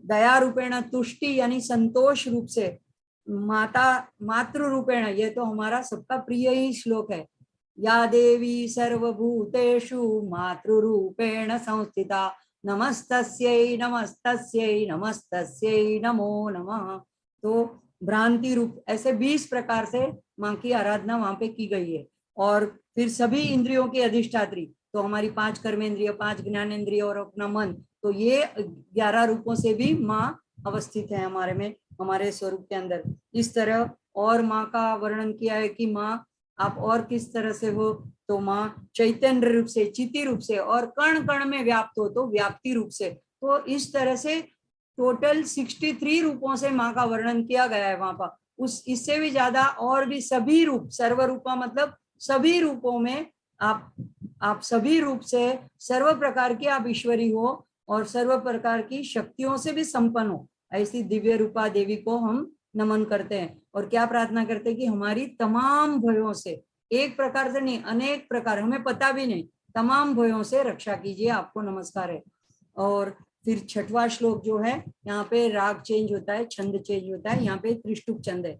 दया रूपेण, तुष्टि यानी संतोष रूप से, मातृ रूपेण, ये तो हमारा सबका प्रिय ही श्लोक है, या देवी सर्वभूतेषु मातृरूपेण संस्थिता नमस्तस्यै नमस्तस्यै नमस्तस्यै नमो नमः। तो भ्रांति रूप, ऐसे 20 प्रकार से माँ की आराधना वहां पे की गई है। और फिर सभी इंद्रियों की अधिष्ठात्री, तो हमारी 5 कर्मेंद्रिय, 5 ज्ञानेंद्रिय और अपना मन, तो ये 11 रूपों से भी माँ अवस्थित है हमारे में, हमारे स्वरूप के अंदर। इस तरह और माँ का वर्णन किया है कि माँ आप और किस तरह से हो, तो माँ चैतन्य रूप से, चिति रूप से, और कण कण में व्याप्त हो तो व्याप्ति रूप से। तो इस तरह से टोटल 63 रूपों से माँ का वर्णन किया गया है वहां पर। इससे भी ज्यादा और भी सभी रूप, सर्वरूपा मतलब सभी रूपों में आप सभी रूप से, सर्व प्रकार की आप ईश्वरी हो और सर्व प्रकार की शक्तियों से भी संपन्न हो, ऐसी दिव्य रूपा देवी को हम नमन करते हैं। और क्या प्रार्थना करते हैं कि हमारी तमाम भयों से, एक प्रकार से नहीं, अनेक प्रकार, हमें पता भी नहीं, तमाम भयों से रक्षा कीजिए, आपको नमस्कार है। और फिर 6वां श्लोक जो है, यहाँ पे राग चेंज होता है, छंद चेंज होता है, यहाँ पे त्रिष्टुप छंद है।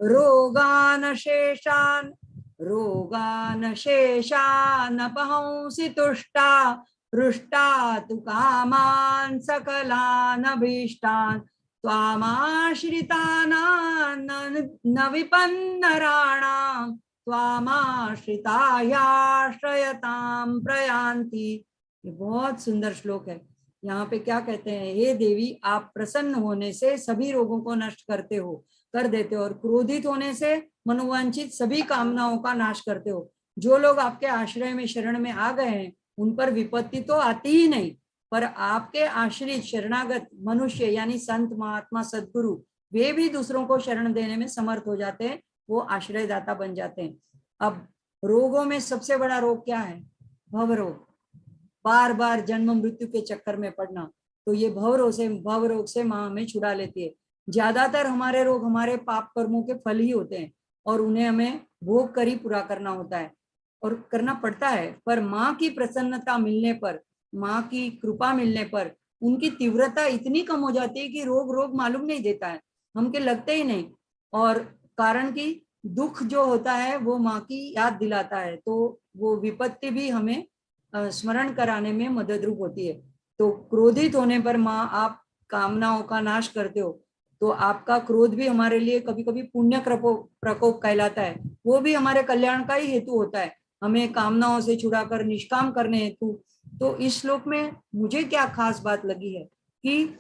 रोगान शेषान पहंसि तुष्टा, हृष्टा तु कामान् सकलान् अभीष्टान्, त्वामाश्रितानां न विपन्नराणां, त्वामाश्रितायाश्रयतां प्रयान्ति। ये बहुत सुंदर श्लोक है। यहाँ पे क्या कहते हैं, हे देवी, आप प्रसन्न होने से सभी रोगों को नष्ट करते हो, कर देते हो और क्रोधित होने से मनोवांछित सभी कामनाओं का नाश करते हो। जो लोग आपके आश्रय में शरण में आ गए हैं उन पर विपत्ति तो आती ही नहीं, पर आपके आश्रित शरणागत मनुष्य यानी संत महात्मा सद्गुरु वे भी दूसरों को शरण देने में समर्थ हो जाते हैं, वो आश्रयदाता बन जाते हैं। अब रोगों में सबसे बड़ा रोग क्या है? भव रोग, बार बार जन्म मृत्यु के चक्कर में पड़ना। तो ये भव रोग से माँ हमें छुड़ा लेती है। ज्यादातर हमारे रोग हमारे पाप कर्मों के फल ही होते हैं और उन्हें हमें भोग कर ही पूरा करना होता है और करना पड़ता है। पर माँ की प्रसन्नता मिलने पर, माँ की कृपा मिलने पर उनकी तीव्रता इतनी कम हो जाती है कि रोग मालूम नहीं देता है, हमके लगते ही नहीं। और कारण कि दुख जो होता है वो माँ की याद दिलाता है, तो वो विपत्ति भी हमें स्मरण कराने में मदद रूप होती है। तो क्रोधित होने पर माँ आप कामनाओं का नाश करते हो, तो आपका क्रोध भी हमारे लिए कभी कभी पुण्य प्रकोप कहलाता है, वो भी हमारे कल्याण का ही हेतु होता है, हमें कामनाओं से छुड़ाकर निष्काम करने हेतु। तो इस श्लोक में मुझे क्या खास बात लगी है कि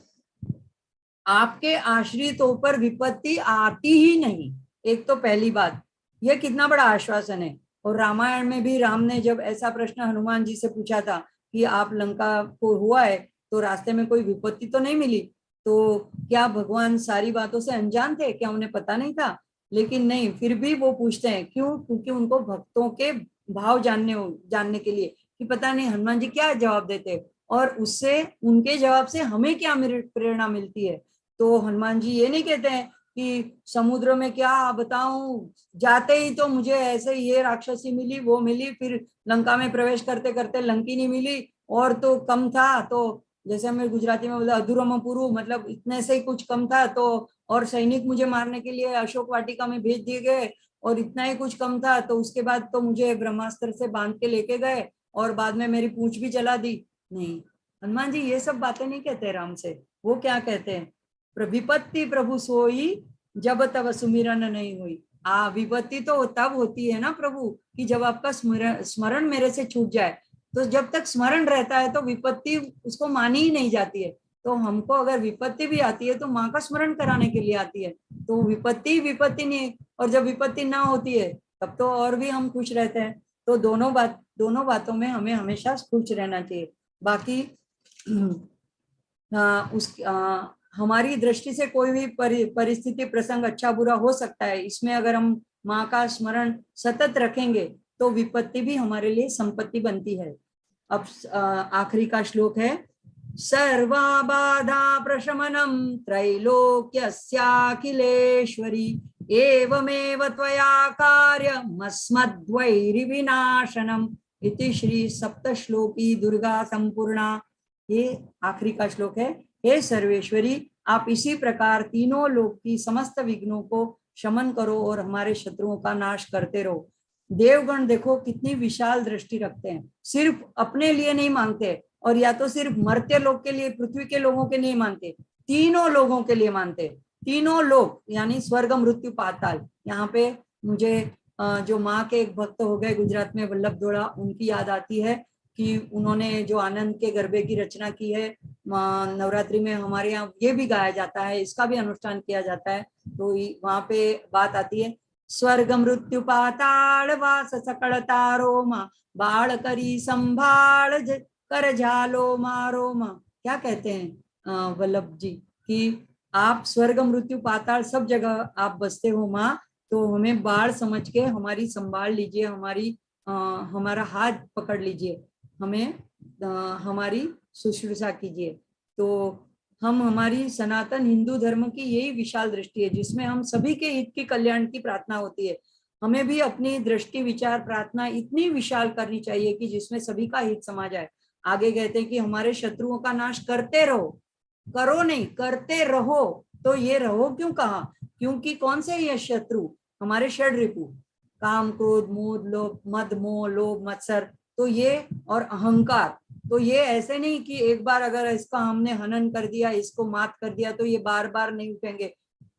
आपके आश्रितों पर विपत्ति आती ही नहीं। एक तो पहली बात, यह कितना बड़ा आश्वासन है। और रामायण में भी राम ने जब ऐसा प्रश्न हनुमान जी से पूछा था कि आप लंका को हुआ है तो रास्ते में कोई विपत्ति तो नहीं मिली, तो क्या भगवान सारी बातों से अनजान थे? क्या उन्हें पता नहीं था? लेकिन नहीं, फिर भी वो पूछते हैं। क्यों? क्योंकि उनको भक्तों के भाव जानने के लिए कि पता नहीं हनुमान जी क्या जवाब देते और उससे उनके जवाब से हमें क्या प्रेरणा मिलती है। तो हनुमान जी ये नहीं कहते हैं कि समुद्र में क्या बताऊं, जाते ही तो मुझे ऐसे ये राक्षसी मिली वो मिली, फिर लंका में प्रवेश करते करते लंकिनी मिली और तो कम था, तो जैसे हमें गुजराती में बोला अधूरम पुरु, मतलब इतने से ही कुछ कम था, तो और सैनिक मुझे मारने के लिए अशोक वाटिका में भेज दिए गए और इतना ही कुछ कम था, तो उसके बाद तो मुझे ब्रह्मास्त्र से बांध के लेके गए और बाद में मेरी पूंछ भी जला दी। नहीं, हनुमान जी ये सब बातें नहीं कहते राम से। वो क्या कहते हैं? विपत्ति प्रभु सोई जब तब सुमिरन नहीं हुई। विपत्ति तो तब होती है ना प्रभु कि जब आपका स्मरण मेरे से छूट जाए। तो जब तक स्मरण रहता है तो विपत्ति उसको मानी ही नहीं जाती है। तो हमको अगर विपत्ति भी आती है तो माँ का स्मरण कराने के लिए आती है, तो विपत्ति नहीं। और जब विपत्ति ना होती है तब तो और भी हम खुश रहते हैं। तो दोनों बातों में हमें हमेशा खुश रहना चाहिए। बाकी हमारी दृष्टि से कोई भी परिस्थिति प्रसंग अच्छा बुरा हो सकता है, इसमें अगर हम माँ का स्मरण सतत रखेंगे तो विपत्ति भी हमारे लिए संपत्ति बनती है। अब आखिरी का श्लोक है, सर्वा बाधा प्रशमनम त्रैलोक्यस्याखिलेश्वरी एवमेव त्वया कार्यमस्मद्वैरिविनाशनम इति श्री सप्तश्लोकी दुर्गा संपूर्णा। ये आखिरी का श्लोक है। हे सर्वेश्वरी, आप इसी प्रकार तीनों लोक की समस्त विघ्नों को शमन करो और हमारे शत्रुओं का नाश करते रहो। देवगण देखो कितनी विशाल दृष्टि रखते हैं, सिर्फ अपने लिए नहीं मांगते, और या तो सिर्फ मर्त्य लोग के लिए, पृथ्वी के लोगों के लिए मानते, तीनों लोगों के लिए मानते। तीनों लोग यानी स्वर्ग मृत्यु पाताल। यहाँ पे मुझे जो माँ के एक भक्त हो गए गुजरात में, वल्लभ दोड़ा, उनकी याद आती है कि उन्होंने जो आनंद के गरबे की रचना की है, नवरात्रि में हमारे यहाँ ये भी गाया जाता है, इसका भी अनुष्ठान किया जाता है। तो वहां पे बात आती है, स्वर्ग मृत्यु पाताल वास सकल तारो माँ बाल करी संभाल कर झालो मारो माँ। क्या कहते हैं वल्लभ जी कि आप स्वर्ग मृत्यु पाताल सब जगह आप बसते हो माँ, तो हमें बाढ़ समझ के हमारी संभाल लीजिए, हमारा हाथ पकड़ लीजिए, हमें हमारी शुश्रूषा कीजिए। तो हम, हमारी सनातन हिंदू धर्म की यही विशाल दृष्टि है जिसमें हम सभी के हित की कल्याण की प्रार्थना होती है। हमें भी अपनी दृष्टि विचार प्रार्थना इतनी विशाल करनी चाहिए कि जिसमें सभी का हित समा जाए। आगे कहते हैं कि हमारे शत्रुओं का नाश करते रहो, करो नहीं, करते रहो। तो ये रहो क्यों कहा? क्योंकि कौन से ये शत्रु? हमारे षड रिपु, काम क्रोध मोह लोभ, मद मोह लोभ मत्सर, तो ये और अहंकार। तो ये ऐसे नहीं कि एक बार अगर इसका हमने हनन कर दिया, इसको मात कर दिया तो ये बार बार नहीं उठेंगे।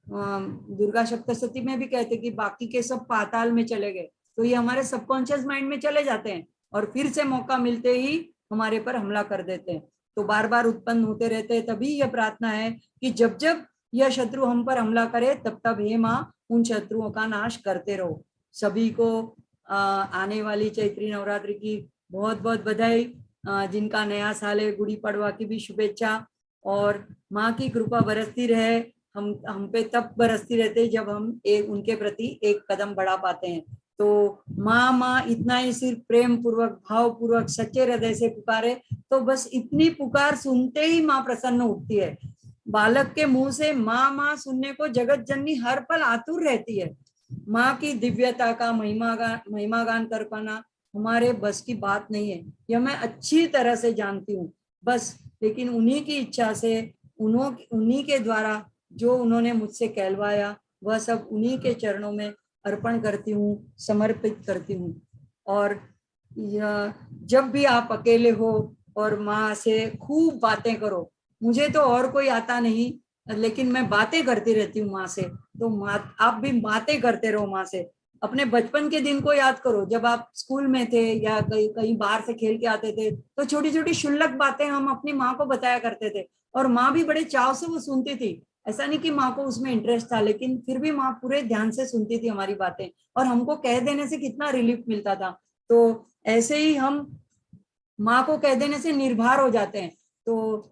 दुर्गा सप्तशती में भी कहते कि बाकी के सब पाताल में चले गए, तो ये हमारे सबकॉन्शियस माइंड में चले जाते हैं और फिर से मौका मिलते ही हमारे पर हमला कर देते हैं। तो बार बार उत्पन्न होते रहते हैं। तभी यह प्रार्थना है कि जब जब यह शत्रु हम पर हमला करे तब तब हे माँ उन शत्रुओं का नाश करते रहो। सभी को आने वाली चैत्री नवरात्रि की बहुत बहुत बधाई। जिनका नया साल है गुड़ी पड़वा की भी शुभेच्छा। और माँ की कृपा बरसती रहे, हम पे तब बरसती रहते जब हम उनके प्रति एक कदम बढ़ा पाते हैं। तो माँ माँ इतना ही सिर्फ प्रेम पूर्वक भाव पूर्वक सच्चे हृदय से पुकारे तो बस इतनी पुकार सुनते ही माँ प्रसन्न उठती है। बालक के मुंह से माँ माँ सुनने को जगत जननी हर पल आतुर रहती है। माँ की दिव्यता का महिमा गान कर पाना हमारे बस की बात नहीं है, यह मैं अच्छी तरह से जानती हूँ। बस लेकिन उन्हीं की इच्छा से उन्हीं के द्वारा जो उन्होंने मुझसे कहलवाया वह सब उन्हीं के चरणों में अर्पण करती हूँ, समर्पित करती हूँ। और जब भी आप अकेले हो और माँ से खूब बातें करो, मुझे तो और कोई आता नहीं लेकिन मैं बातें करती रहती हूँ माँ से। तो माँ आप भी बातें करते रहो माँ से। अपने बचपन के दिन को याद करो जब आप स्कूल में थे या कहीं बाहर से खेल के आते थे तो छोटी छोटी शुल्लक बातें हम अपनी माँ को बताया करते थे और माँ भी बड़े चाव से वो सुनती थी। ऐसा नहीं कि माँ को उसमें इंटरेस्ट था लेकिन फिर भी माँ पूरे ध्यान से सुनती थी हमारी बातें और हमको कह देने से कितना रिलीफ मिलता था। तो ऐसे ही हम माँ को कह देने से निर्भर हो जाते हैं। तो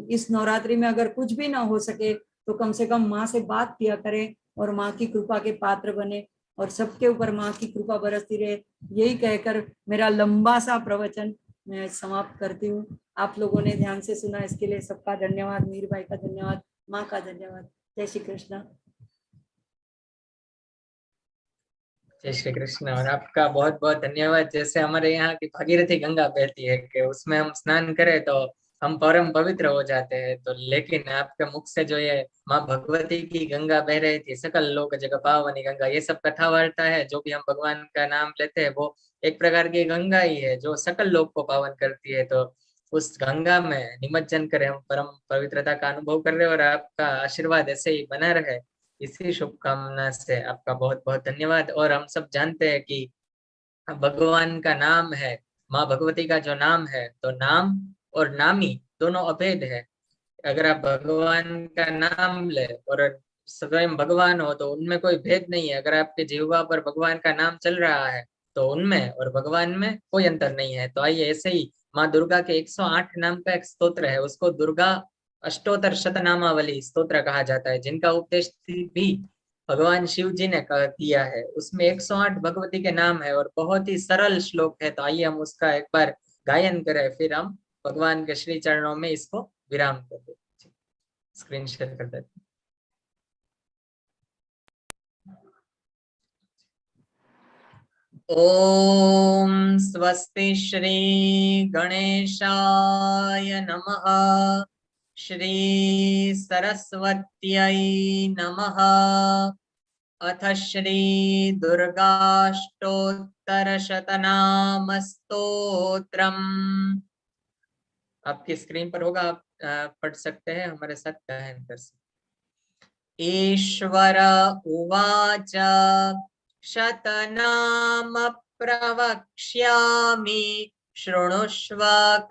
इस नवरात्रि में अगर कुछ भी ना हो सके तो कम से कम माँ से बात किया करें और माँ की कृपा के पात्र बने और सबके ऊपर माँ की कृपा बरसती रहे। यही कहकर मेरा लंबा सा प्रवचन मैं समाप्त करती हूँ। आप लोगों ने ध्यान से सुना इसके लिए सबका धन्यवाद। मीर भाई का धन्यवाद, माँ का धन्यवाद। जय श्री कृष्ण। जय श्री कृष्ण। और आपका बहुत बहुत धन्यवाद। जैसे हमारे यहाँ की भागीरथी गंगा बहती है कि उसमें हम स्नान करें तो हम परम पवित्र हो जाते हैं, तो लेकिन आपके मुख से जो ये माँ भगवती की गंगा बह रही थी, सकल लोक जग पावनी गंगा, ये सब कथा वार्ता है। जो भी हम भगवान का नाम लेते हैं वो एक प्रकार की गंगा ही है जो सकल लोक को पावन करती है। तो उस गंगा में निमज्जन करें, हम परम पवित्रता का अनुभव कर रहे हैं और आपका आशीर्वाद ऐसे ही बना रहे, इसी शुभकामना से आपका बहुत बहुत धन्यवाद। और हम सब जानते हैं कि भगवान का नाम है, माँ भगवती का जो नाम है, तो नाम और नामी दोनों अभेद है। अगर आप भगवान का नाम ले और स्वयं भगवान हो तो उनमें कोई भेद नहीं है। अगर आपके जिह्वा पर भगवान का नाम चल रहा है तो उनमें और भगवान में कोई अंतर नहीं है। तो आइए ऐसे ही माँ दुर्गा के 108 नाम का एक स्तोत्र है, उसको दुर्गा अष्टोत्तर शतनामावली स्तोत्र कहा जाता है, जिनका उपदेश भी भगवान शिव जी ने किया है। उसमें 108 भगवती के नाम है और बहुत ही सरल श्लोक है। तो आइए हम उसका एक बार गायन करें, फिर हम भगवान के श्री चरणों में इसको विराम कर देते। स्क्रीन शेयर कर देते। ओम स्वस्ति श्री गणेशाय नमः, श्री सरस्वत्यै नमः, अथ श्री दुर्गाष्टोत्तर शतनाम स्तोत्रम्। आपकी स्क्रीन पर होगा, आप पढ़ सकते हैं, हमारे साथ गायन कर सकते। ईश्वर उवाच शतनाम प्रवक्ष्यामि शृणुष्व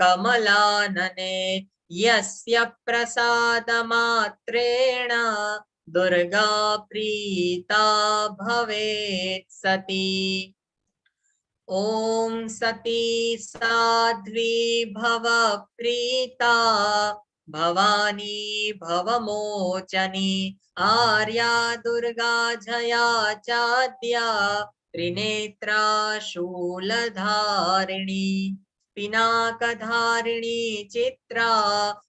कमलानने, यस्य प्रसादमात्रेण दुर्गा प्रीता भवेत् सती। ओम सती साध्वी भव प्रीता भवानी भवमोचनी, आर्या दुर्गा जया चाद्या त्रिनेत्रा शूलधारिणी, पिनाकधारिणी चित्रा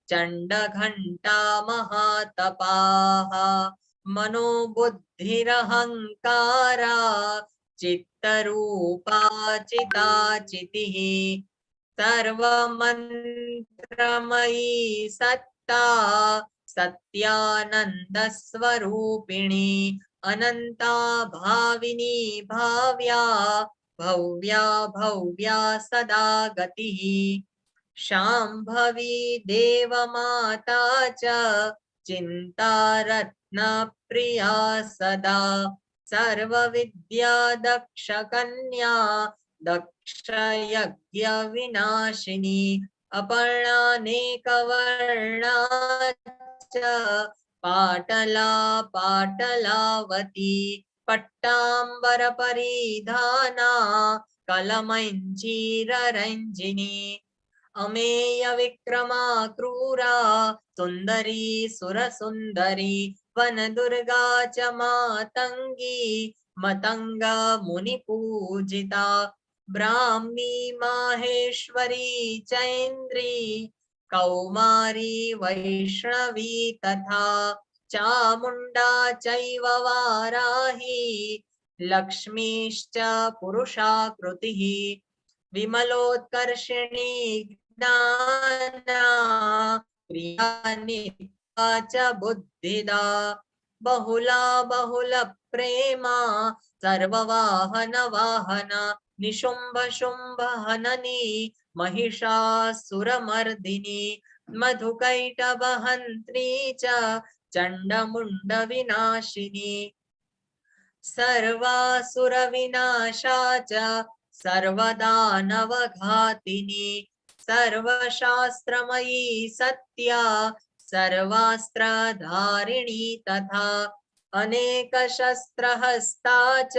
चंडघंटा महातपाः, मनोबुद्धिरहंकारा चित्तरूपा चिताचितिः, सर्वमन्त्रमयी सत्ता सत्यानन्दस्वरूपिणी, अनन्ता भाविनी भाव्या भव्या भव्या सदा गतिः, शाम्भवी देवमाता च चिन्तारत्नप्रिया सदा, सर्वविद्या दक्ष कन्या दक्ष यज्ञ विनाशिनी, अपर्णानेकवर्णा च पाटला पाटलावती पट्टांबर परिधाना कलमंजीररंजिनी अमेय विक्रमा क्रूरा सुंदरी सुर सुंदरी वन दुर्गा च मातंगी मतंगा मुनि पूजिता ब्राह्मी माहेश्वरी चैन्द्री कौमारी वैष्णवी तथा चामुंडा चैव वाराही लक्ष्मीश्च पुरुषाकृतिः विमलोत्कर्षिणी ज्ञाना प्रिया नित्या च बुद्धिदा बहुला बहुल प्रेमा सर्ववाहन वाहना निशुंभ शुंभ हननी महिषासुरमर्दिनी मधुकैटभहन्त्री च चण्डमुण्ड विनाशिनी सर्वासुरविनाशा च सर्वदानवघातिनी सर्वशास्त्रमयी सत्या सर्वास्त्रधारिणी तथा अनेकशस्त्रहस्ता च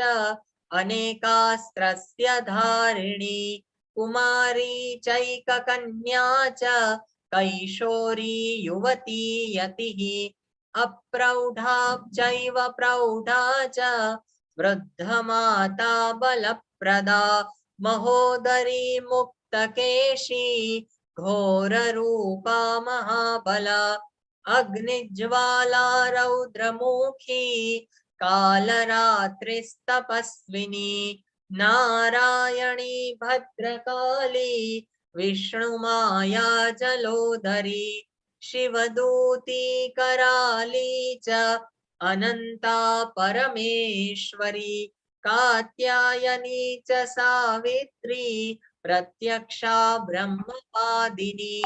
अनेकास्त्रस्य धारिणी कुमारी चैककन्या च कैशोरी युवती यतिः अप्रौढा चैव प्रौढा च वृद्धमाता बलप्रदा महोदरी मुक्तकेशी घोररूपा महाबला अग्निज्वाला रौद्रमुखी कालरात्रिस्तपस्विनी नारायणी भद्रकाली विष्णुमाया जलोदरी शिवदूती कराली च अनंता परमेश्वरी कात्यायनी च सावित्री प्रत्यक्षा ब्रह्मवादिनी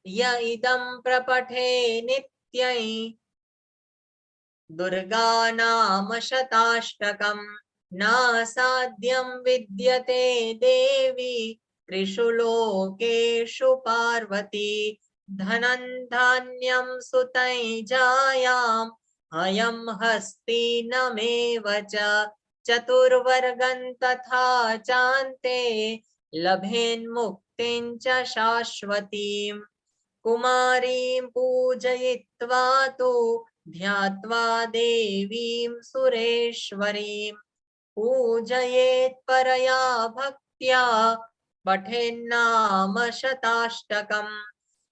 य इदं प्रपठे नित्यं दुर्गा नाम शताष्टकं नासाद्यं विद्यते देवी त्रिषु लोकेषु पार्वती धनं धान्यं सुतं जायां हयं हस्तिनमेव च चतुर्वर्गं तथा चान्ते लभेन्मुक्तिं च शाश्वतीं कुमारीं पूजयित्वा तु ध्यात्वा देवीं सुरेश्वरीं पूजयेत् परया भक्त्या पठेन्नाम शताष्टकम्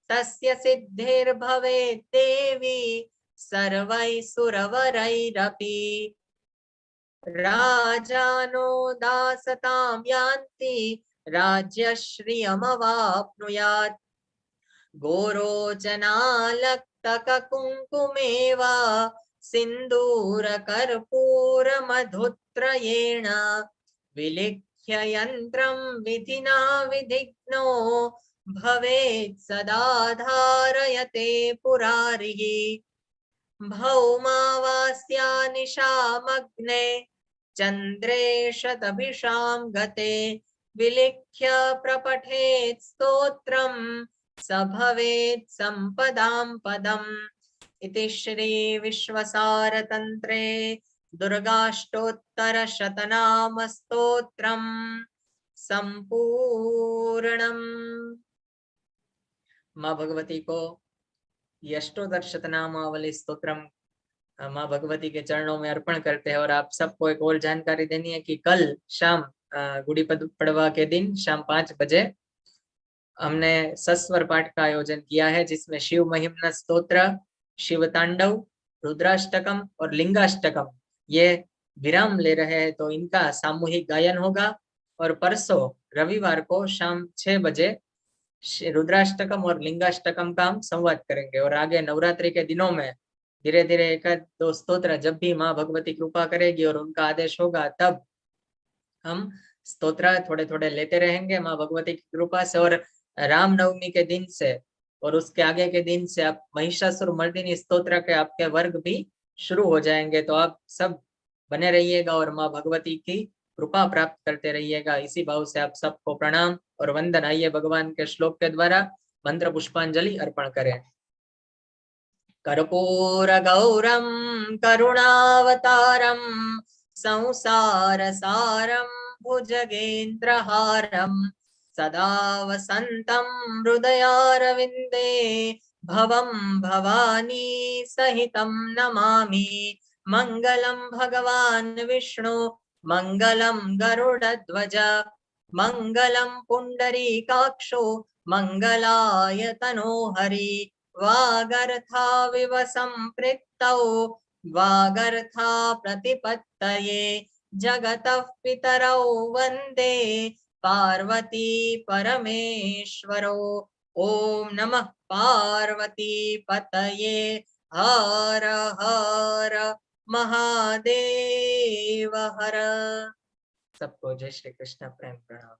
तस्य सिद्धिर्भवेत् देवी सर्वैः सुरवरैरपि राजानो दासतां यान्ति राज्यश्रियमवाप्नुयात् गोरोचनालक्तककुङ्कुमेव सिन्दूरकर्पूरमधुत्रयेण विलिख्य यन्त्रं विधिना विधिग्नो भवेत् सदा धारयते पुरारिः भौमावास्या निशामग्ने चन्द्रे शतभिषां गते विलिख्य प्रपठेत् स्तोत्रं स भवेत् सम्पदां पदम् इति श्री विश्वसारतन्त्रे दुर्गाष्टोत्तरशतनाम स्तोत्रं संपूर्णम्। माँ भगवती को अष्टोत्तर शतनामावली स्तोत्रम माँ भगवती के चरणों में अर्पण करते हैं। और आप सबको एक और जानकारी देनी है कि कल शाम गुड़ी पड़वा के दिन शाम 5 बजे हमने सस्वर पाठ का आयोजन किया है, जिसमें शिव महिम्न स्तोत्र, शिव तांडव, रुद्राष्टकम और लिंगाष्टकम ये विराम ले रहे हैं, तो इनका सामूहिक गायन होगा। और परसों रविवार को शाम 6 बजे रुद्राष्टकम और लिंगाष्टकम का हम संवाद करेंगे। और आगे नवरात्रि के दिनों में धीरे धीरे 1-2 स्तोत्र जब भी माँ भगवती कृपा करेगी और उनका आदेश होगा तब हम स्तोत्र थोड़े थोड़े लेते रहेंगे माँ भगवती की कृपा से। और रामनवमी के दिन से और उसके आगे के दिन से आप महिषासुर मर्दिनी स्तोत्र के आपके वर्ग भी शुरू हो जाएंगे। तो आप सब बने रहिएगा और माँ भगवती की कृपा प्राप्त करते रहिएगा। इसी भाव से आप सबको प्रणाम और वंदन। आइए भगवान के श्लोक के द्वारा मंत्र पुष्पांजलि अर्पण करें। कर्पूरगौरं करुणावतारं संसारसारं भुजगेन्द्रहारं सदा वसन्तं हृदयारविन्दे भवं भवानी सहितं नमामि। मङ्गलं भगवान् विष्णु मङ्गलं गरुडध्वज मङ्गलं पुण्डरीकाक्षो मङ्गलायतनो हरि वागर्थाविव सम्पृक्तौ वागर्था प्रतिपत्तये जगतः पितरौ वन्दे पार्वती परमेश्वरौ। ओम नमः पार्वती पतये हर हर महादेव हर। सबको जय श्री कृष्ण, प्रेम प्रणाम।